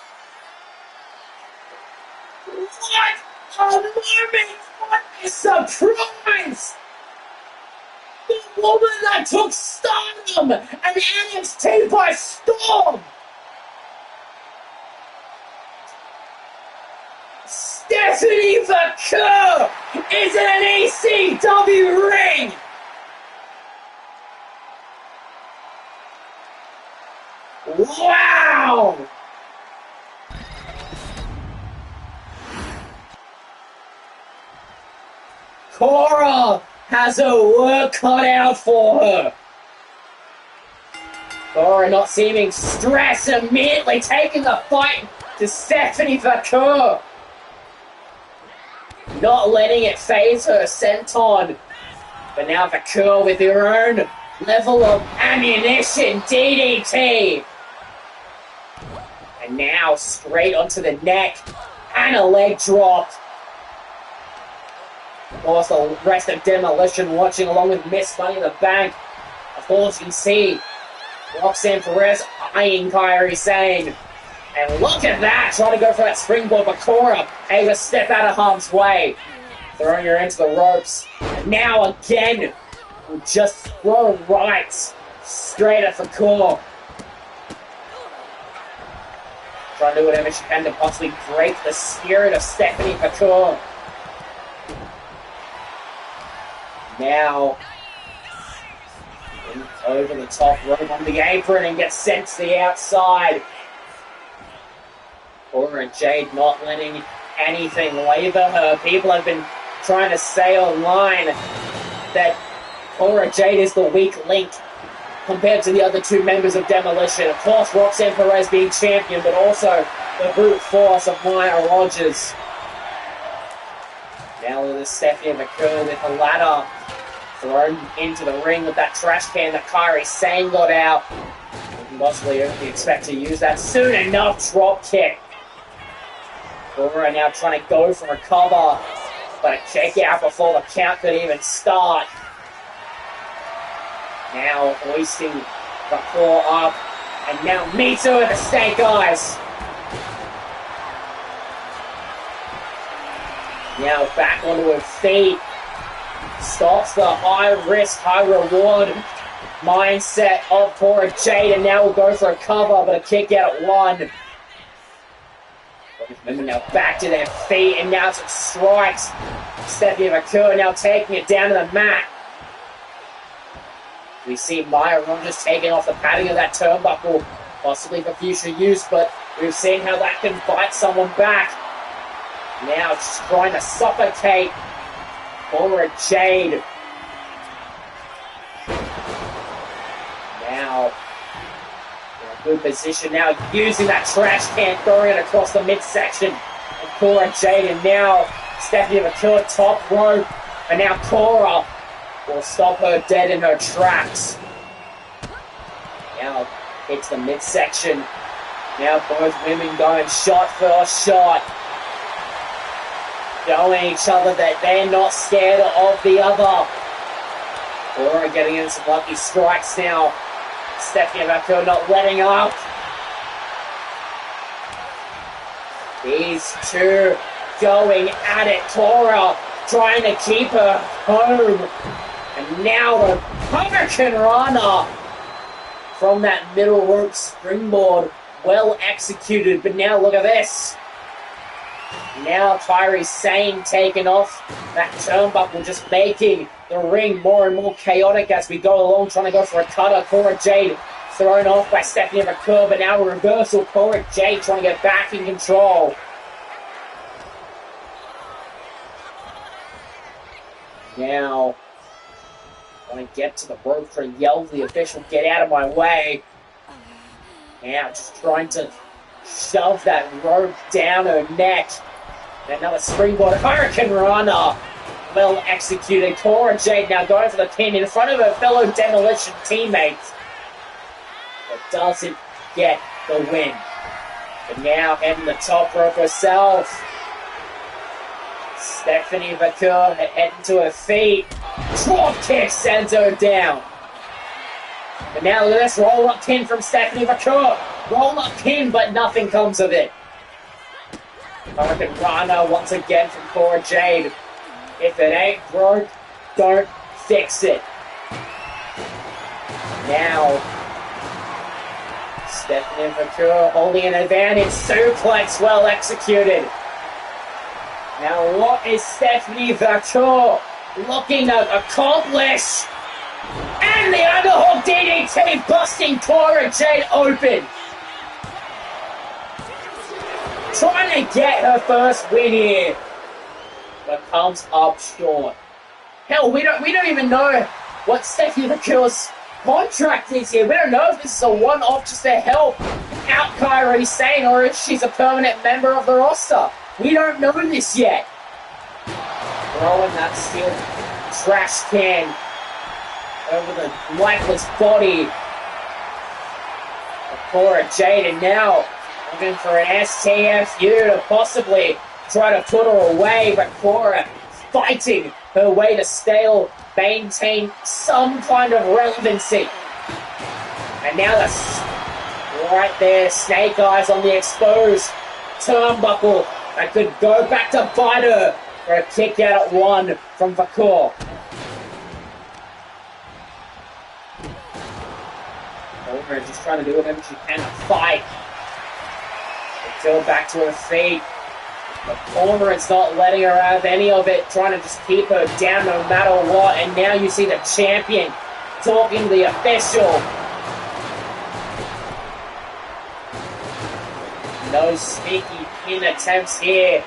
What a moment! What a surprise! The woman that took Stardom and NXT by storm! Stephanie McCurr is in an ECW ring! Wow! Cora has her work cut out for her. Cora not seeming stressed, immediately taking the fight to Stephanie McCurr. Not letting it phase her senton. But now McCurr with her own level of ammunition, DDT. And now straight onto the neck and a leg drop. Of course, the rest of Demolition watching along with Miss Money in the Bank. Of course, you can see Roxanne Perez eyeing Kairi Sane. And look at that! Trying to go for that springboard, but Cora able to step out of harm's way. Throwing her into the ropes. And now again, will just throw right straight at the core. Trying to do whatever she can to possibly break the spirit of Stephanie McCurr. Now, in over the top rope on the apron and gets sent to the outside. Cora Jade not letting anything waver her. People have been trying to say online that Cora Jade is the weak link compared to the other two members of Demolition. Of course, Roxanne Perez being champion, but also the brute force of Maya Rogers. Now with the Stephanie McCurl with a ladder thrown into the ring with that trash can that Kairi Sane got out. We can possibly only expect to use that soon enough. Drop kick. Cora now trying to go for a cover, but a kick out before the count could even start. Now hoisting the claw up, and now Mito with the snake eyes. Now back onto her feet. Stops the high risk, high reward mindset of Cora Jade, and now will go for a cover, but a kick out at one. Remember now back to their feet, and now some strikes. Stephanie McCurl now taking it down to the mat. We see Maya Rogers taking off the padding of that turnbuckle, possibly for future use, but we've seen how that can bite someone back. Now just trying to suffocate Cora Jade. Now in a good position now, using that trash can, throwing it across the midsection of Cora Jade, and now Stephanie McCurl top rope, and now Cora will stop her dead in her tracks. Now hits the midsection. Now both women going shot for shot, showing each other that they're not scared of the other. Cora getting in some lucky strikes now. Stephanie McCurl not letting up. These two going at it. Cora trying to keep her home. And now the Hurricane Rana from that middle rope springboard. Well executed, but now look at this. Now Kairi Sane taking off that turnbuckle, just making the ring more and more chaotic as we go along, trying to go for a cutter. Cora Jade thrown off by Stephanie McCurl, but now a reversal. Cora Jade trying to get back in control. Now, want to get to the rope for a yell to the official, get out of my way. Now just trying to shove that rope down her neck. And another springboard Hurricane Rana. Well executed. Cora Jade now going for the pin in front of her fellow Demolition teammates, but doesn't get the win. But now heading the top rope herself. Stephanie McCurl heading to her feet. Drop kick sends her down. But now look at this roll-up pin from Stephanie McCurl. Roll-up pin, but nothing comes of it. Hurricane Rana once again from Cora Jade. If it ain't broke, don't fix it. Now, Stephanie McCurl holding an advantage. Suplex well executed. Now what is Stephanie McCurl looking to accomplish? And the underhook DDT busting Cora Jade open. Trying to get her first win here, but comes up short. Hell, we don't even know what Stephanie McCurl's contract is here. We don't know if this is a one-off just to help out Kairi Sane, or if she's a permanent member of the roster. We don't know this yet. Throwing that steel trash can over the lifeless body of Cora Jade, and now looking for an STFU to possibly try to put her away, but Cora fighting her way to still maintain some kind of relevancy. And now that's right there, snake eyes on the exposed turnbuckle that could go back to bite her for a kick out at one from Vakor. Over just trying to do whatever she can to fight. Until back to her feet. The corner, it's not letting her have any of it, trying to just keep her down no matter what. And now you see the champion talking to the official. No sneaky pin attempts here.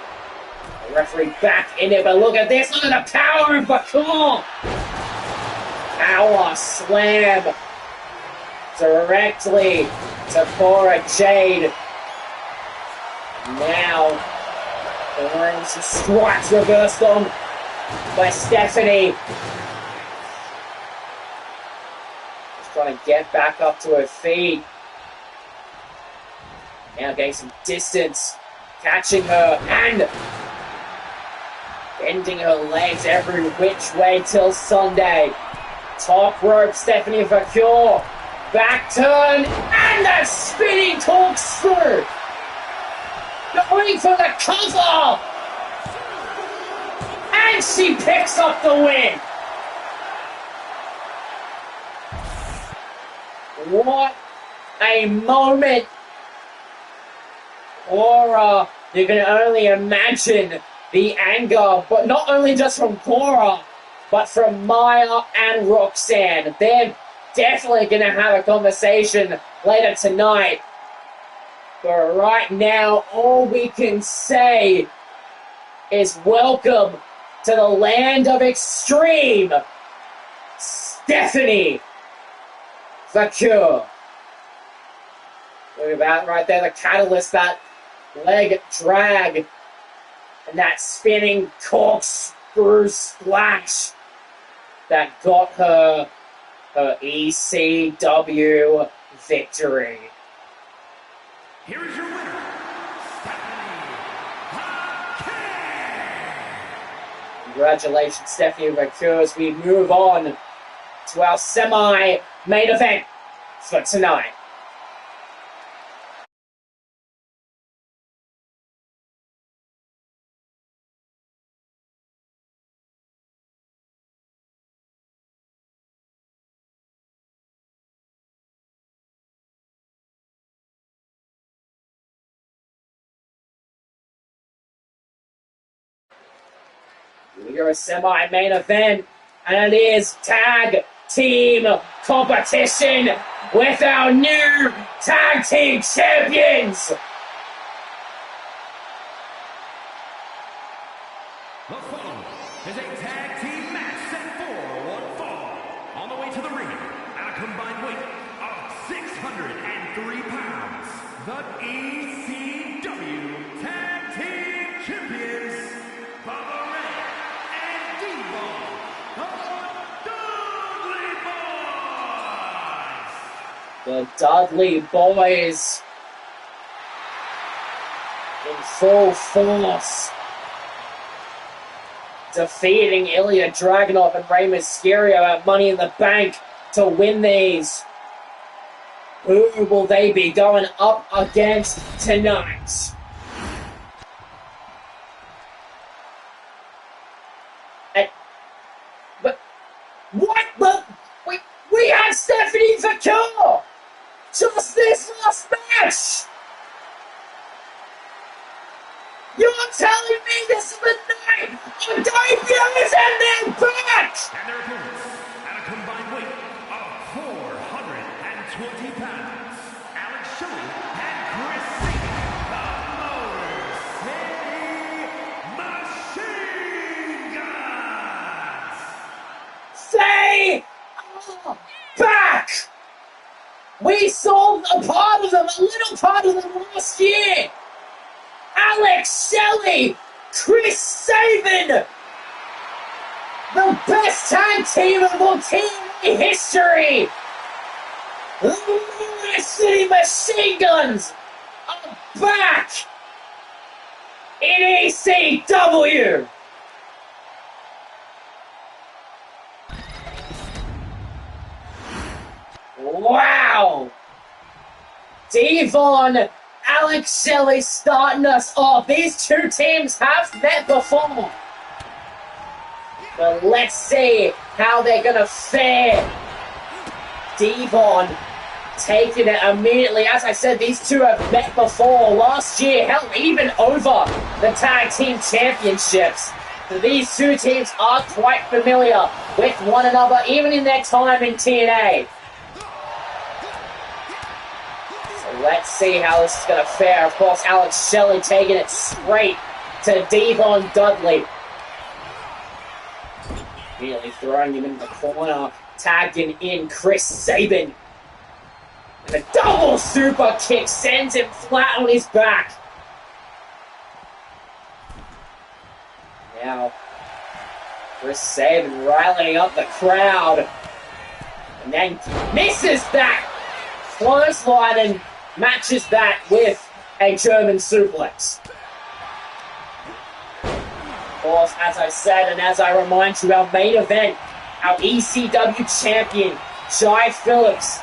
The referee back in it, but look at this. Look at the power of Bakul. Power slam directly to Cora Jade. Now, the rings strikes reversed on by Stephanie. Just trying to get back up to her feet. Now getting some distance, catching her and bending her legs every which way till Sunday. Top rope, Stephanie Vacure. Back turn and a spinning corkscrew. Going for the cover. And she picks up the win. What a moment. Cora, you can only imagine the anger, but not only just from Cora, but from Maya and Roxanne. They're definitely going to have a conversation later tonight. But right now, all we can say is welcome to the land of extreme, Stephanie Vacure. Look at that right there, the catalyst, that leg drag, and that spinning corkscrew splash that got her ECW victory. Here is your winner, Stephanie Vacure. Congratulations, Stephanie Vacure, as we move on to our semi-main event for tonight. We are a semi-main event, and it is tag team competition with our new tag team champions. The following is a tag team match set for one fall. On the way to the ring, at a combined weight of 603 pounds, the ECW Tag Team Champions, Bubba Ray and Devon, the Dudley Boys. The Dudley Boys in full force, defeating Ilya Dragunov and Rey Mysterio at Money in the Bank to win these. Who will they be going up against tonight? But what the? We have Stephanie Vacure just this last match. You're telling me this is the night of debuts and they're back! And their opponents, at a combined weight of 420 pounds, Alex Shelley and Chris Sabin, the Motor City Machine Guns! They are back! We saw a part of them, a little part of them last year. Alex Shelley, Chris Sabin, the best tag team of all TV history. The Motor City Machine Guns are back in ECW. Wow! Devon, Alex Shelley starting us off. These two teams have met before. But let's see how they're going to fare. Devon taking it immediately. As I said, these two have met before last year. Hell, even over the tag team championships. So these two teams are quite familiar with one another, even in their time in TNA. So let's see how this is going to fare. Of course, Alex Shelley taking it straight to Devon Dudley. Nearly throwing him in the corner. Tagging in Chris Sabin. And a double super kick sends him flat on his back. Now, Chris Sabin rallying up the crowd. And then misses that clothesline and matches that with a German suplex. Of course, as I said, and as I remind you, our main event, our ECW champion, Jai Phillips,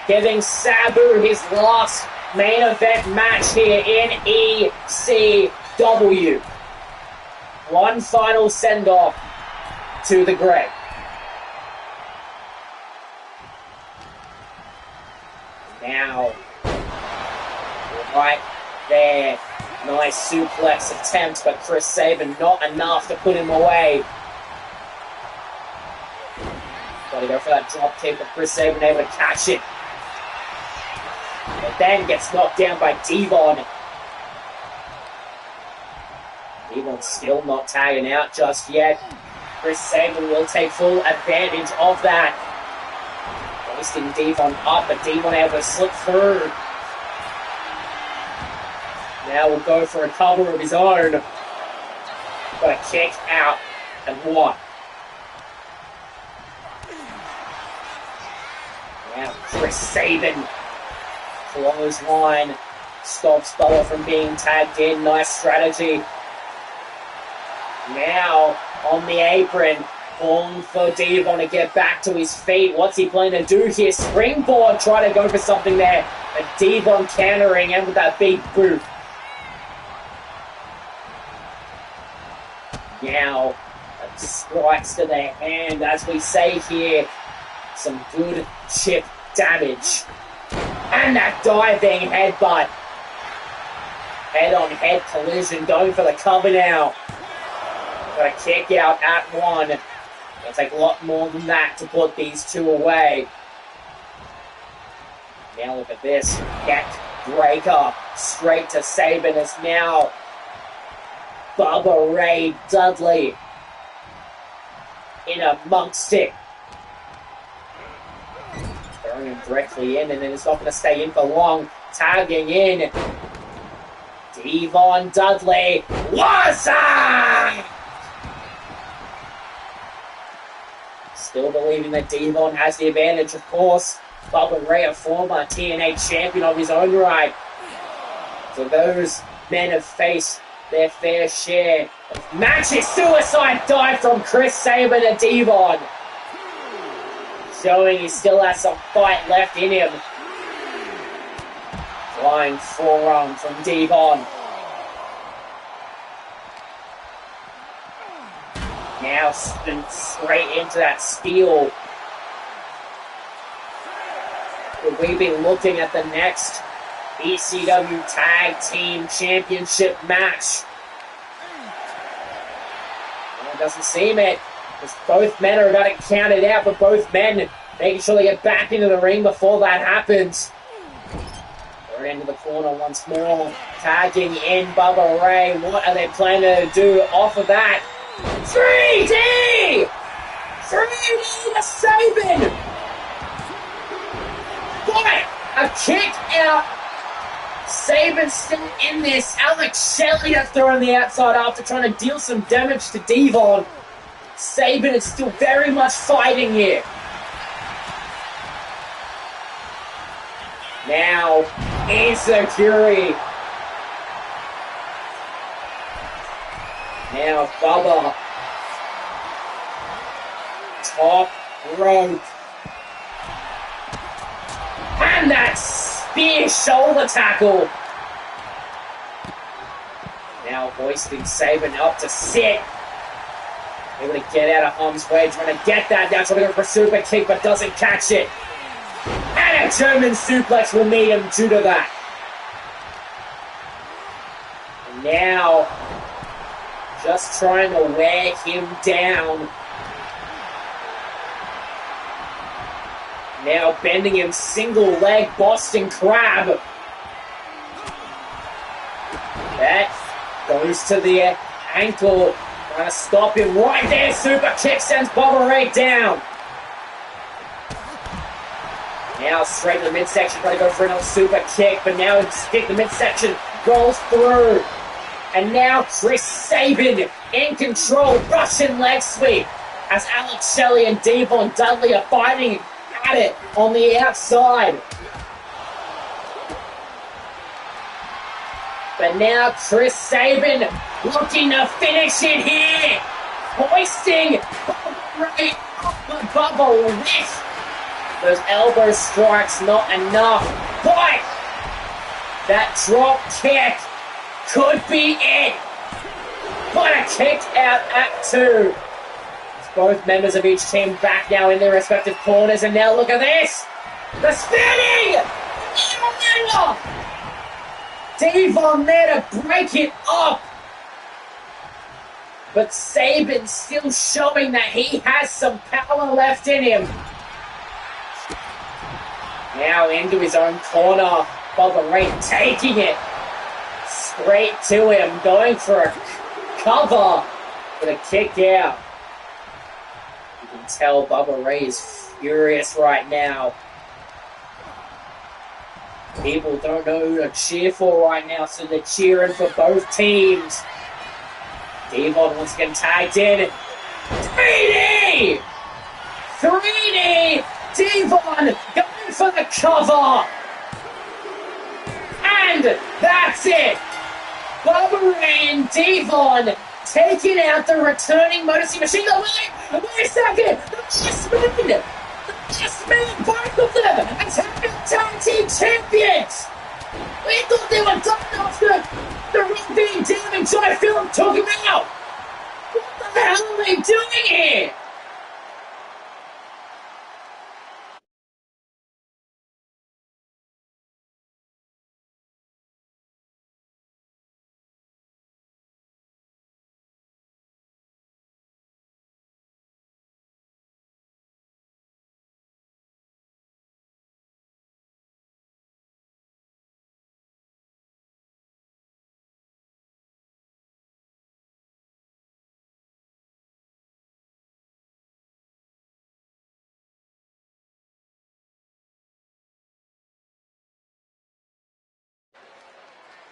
giving Sabu his last main event match here in ECW. One final send-off to the grave. Now, right there, nice suplex attempt, but Chris Sabin not enough to put him away. Got to go for that drop kick, but Chris Sabin able to catch it. But then gets knocked down by Devon. Devon's still not tagging out just yet. Chris Sabin will take full advantage of that. Hoisting Devon up, but Devon able to slip through. Now we'll go for a cover of his own. Got a kick out and one. Now Chris Sabin, clothesline, stops Bubba from being tagged in. Nice strategy. Now on the apron, calling for Devon to get back to his feet. What's he planning to do here? Springboard, try to go for something there. But Devon countering and with that big boot. Now, strikes to the hand, as we say here. Some good chip damage. And that diving headbutt. Head-on-head collision, going for the cover now. Got a kick out at one. It'll take a lot more than that to put these two away. Now look at this. Neck breaker. Straight to Sabin as now Bubba Ray Dudley in amongst it. Throwing him directly in, and then it's not going to stay in for long. Tagging in Devon Dudley. Waza! Still believing that Devon has the advantage, of course. Bubba Ray, a former TNA champion of his own right. So those men have faced their fair share of matches. Suicide dive from Chris Sabin to Devon. Showing he still has some fight left in him. Flying forearm from Devon. Now straight into that steel. Will we be looking at the next ECW Tag Team Championship match? Well, it doesn't seem it. Because both men are about to count it out, but both men making sure they get back into the ring before that happens. They're into the corner once more. Tagging in Bubba Ray. What are they planning to do off of that? 3D! 3D to Sabin! What? A kick out. Sabin's still in this. Alex Shelley has thrown the outside after trying to deal some damage to Devon. Sabin is still very much fighting here. Now, Insecurity. Now, Bubba. Top rope. And that spear shoulder tackle. Now hoisting Sabin up to sit. Able to get out of harm's way, trying to get that down, trying to go for a super kick, but doesn't catch it. And a German suplex will meet him due to that. And now, Just trying to wear him down. Now bending him single leg Boston Crab. That goes to the ankle. Trying to stop him right there. Super kick sends Bubba Ray down. Now straight to the midsection. Trying to go for another super kick. But now it's kick the midsection. Rolls through. And now Chris Sabin in control. Russian leg sweep. As Alex Shelley and Devon Dudley are fighting at it on the outside. But now Chris Sabin looking to finish it here. Hoisting right up Bubba with those elbow strikes, not enough. But that drop kick could be it. But a kick out at 2. Both members of each team back now in their respective corners, and now look at this! The spinning! Devon there to break it up! But Sabin still showing that he has some power left in him. Now into his own corner, Bubba Ray taking it straight to him, going for a cover, but a kick out. You can tell Bubba Ray is furious right now. People don't know who to cheer for right now, so they're cheering for both teams. Devon once again tagged in. 3D! 3D! Devon going for the cover! And that's it! Bubba Ray and Devon taking out the returning Motor City Machine Gun. Wait a second! The just made both of them as tag team champions! We thought they were done after the ring being damaged. I feel them talking out! What the hell are they doing here?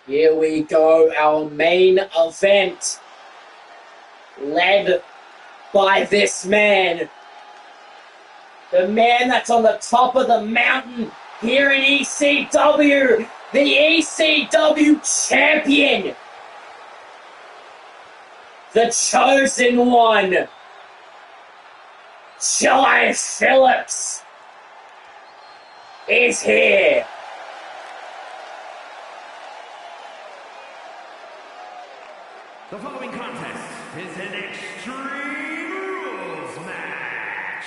Here we go, our main event, led by this man, the man that's on the top of the mountain here in ECW, the ECW champion, the chosen one, Jai Phillips, is here. The following contest is an Extreme Rules match.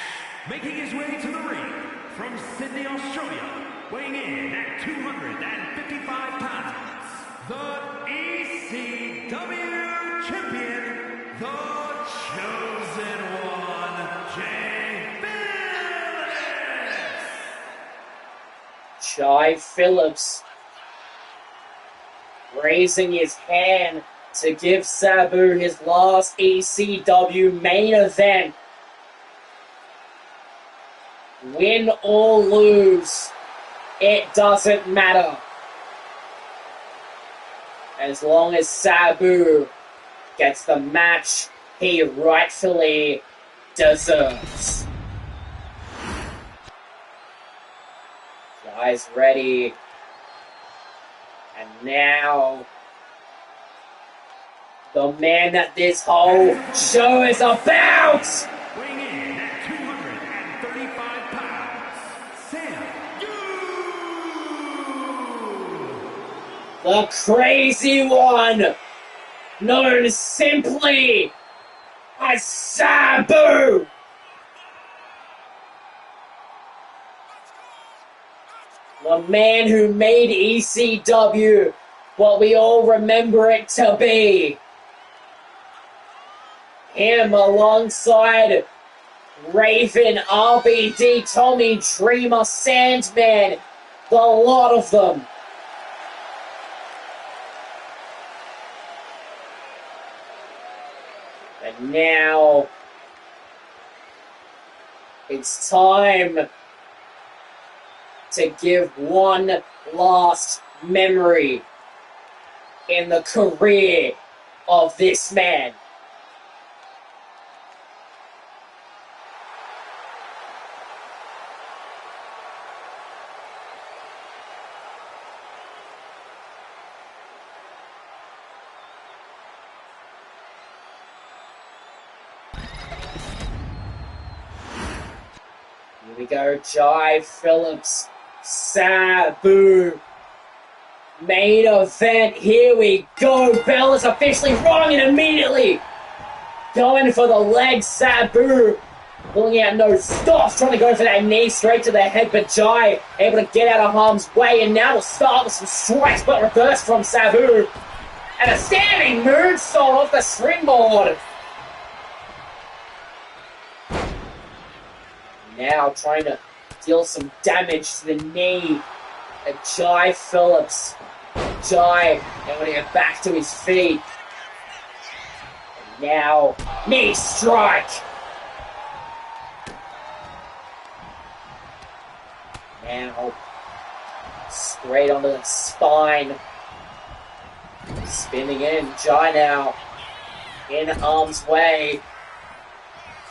Making his way to the ring from Sydney, Australia, weighing in at 255 pounds, the ECW champion, the chosen one, Jai Phillips. Jai Phillips raising his hand to give Sabu his last ECW main event. Win or lose, it doesn't matter. As long as Sabu gets the match he rightfully deserves. Guys ready. And now, the man that this whole show is about! Weighing in at 235 pounds, Sam. The crazy one, known simply as Sabu! The man who made ECW what we all remember it to be. him alongside Raven, RBD, Tommy Dreamer, Sandman, the lot of them. And now it's time to give one last memory in the career of this man. Here we go, Jai Phillips, Sabu. Main event, here we go. Bell is officially wrong and immediately going for the leg. Sabu pulling out no stops, trying to go for that knee straight to the head, but Jai able to get out of harm's way, and now we'll start with some strikes, but reverse from Sabu. And a standing moonsault off the springboard. Now trying to deal some damage to the knee of Jai Phillips. Jai able to get back to his feet. And now, knee strike. Now, straight onto the spine. Spinning in, Jai now in harm's way.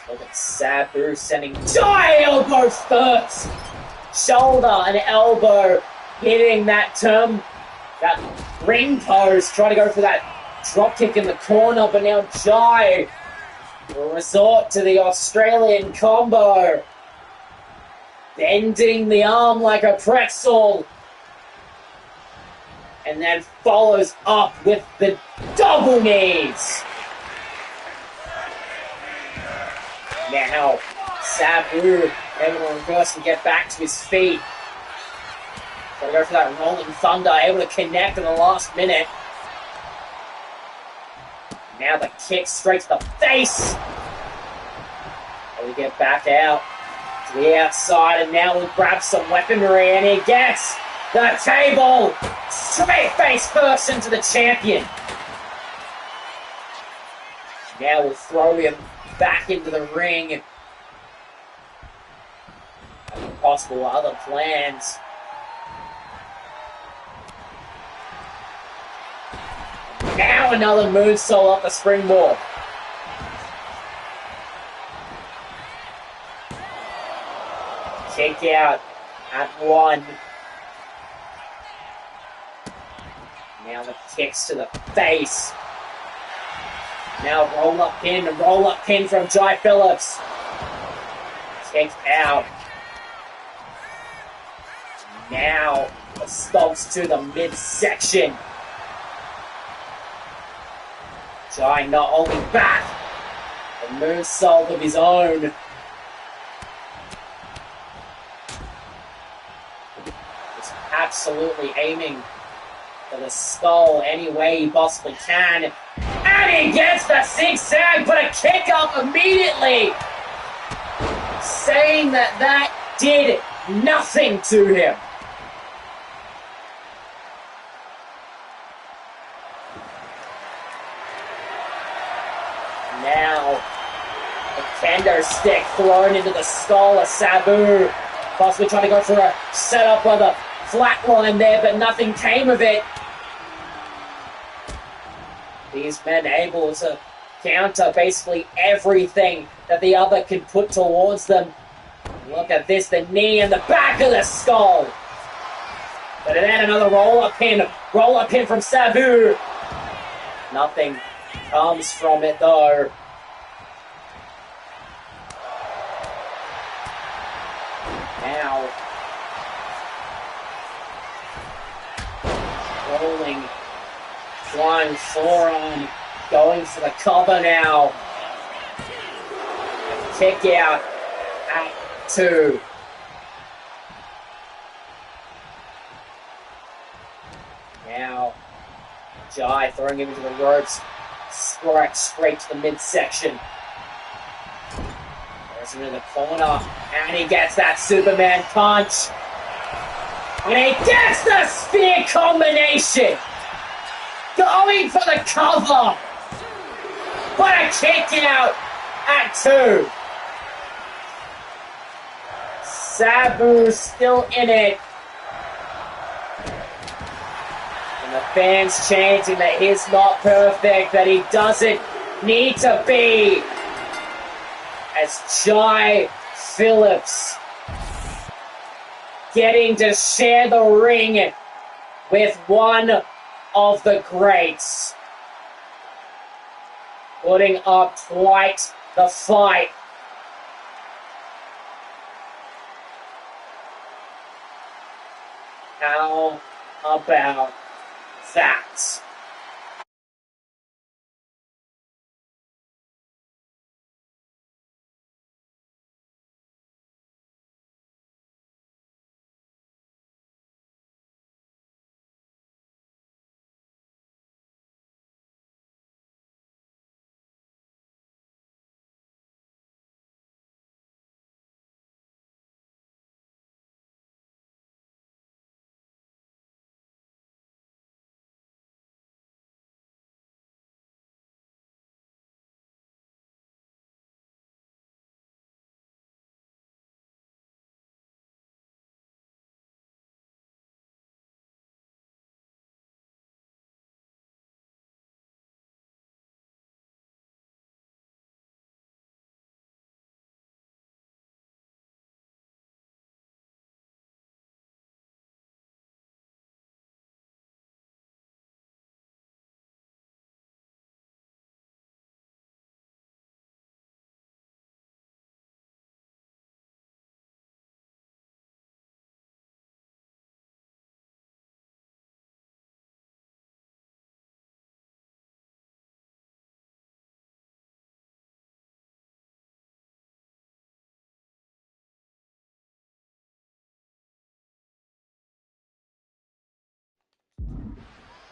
Look at Sabu sending Jai elbow first. Shoulder and elbow hitting that ring post. Trying to go for that drop kick in the corner, but now Jai will resort to the Australian combo. Bending the arm like a pretzel. And then follows up with the double knees. Now, Sabu able to reverse and get back to his feet. Got to go for that rolling thunder, able to connect in the last minute. Now the kick straight to the face. Able to get back out to the outside, and now we'll grab some weaponry, and he gets the table straight face first into the champion. Now we'll throw him back into the ring. And possible other plans. Now another moonsault off the springboard. Kick out at one. Now the kicks to the face. Now roll up pin from Jai Phillips. Kicked out. Now the stomps to the midsection. Jai not only back, a moonsault of his own. Just absolutely aiming for the skull any way he possibly can. And he gets the zigzag, but a kick up immediately. Saying that did nothing to him. Now, a kendo stick thrown into the skull of Sabu. Possibly trying to go for a setup of the flatline there, but nothing came of it. These men able to counter basically everything that the other can put towards them. Look at this, the knee and the back of the skull. But then another roll-up pin from Sabu. Nothing comes from it though. Now, rolling, flying forearm, going for the cover now. Kick out at 2. Now, Jai throwing him into the ropes. straight to the midsection. Throws him in the corner, and he gets that Superman punch. And he gets the spear combination! Going for the cover! But a kick out at 2. Sabu's still in it. And the fans chanting that he's not perfect, that he doesn't need to be. As Jai Phillips getting to share the ring with one of the greats. Putting up quite the fight. How about that?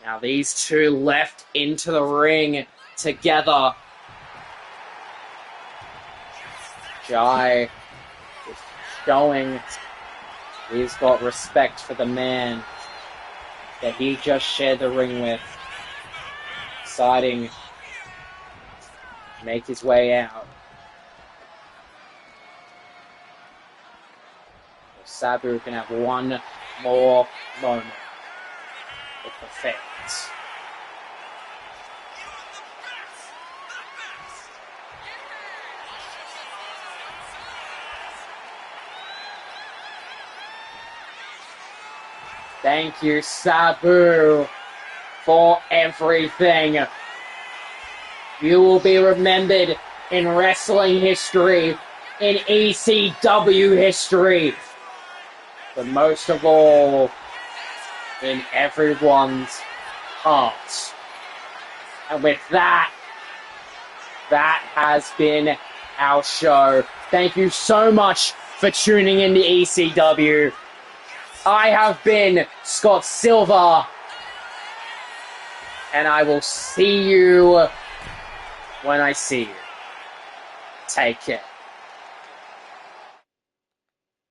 Now these two left into the ring together. Jai is showing he's got respect for the man that he just shared the ring with. Deciding to make his way out. Sabu can have one more moment with the fans. Thank you, Sabu, for everything. You will be remembered in wrestling history, in ECW history, but most of all, in everyone's hearts. And with that, that has been our show. Thank you so much for tuning in to ECW. I have been Scott Silver, and I will see you when I see you. Take care.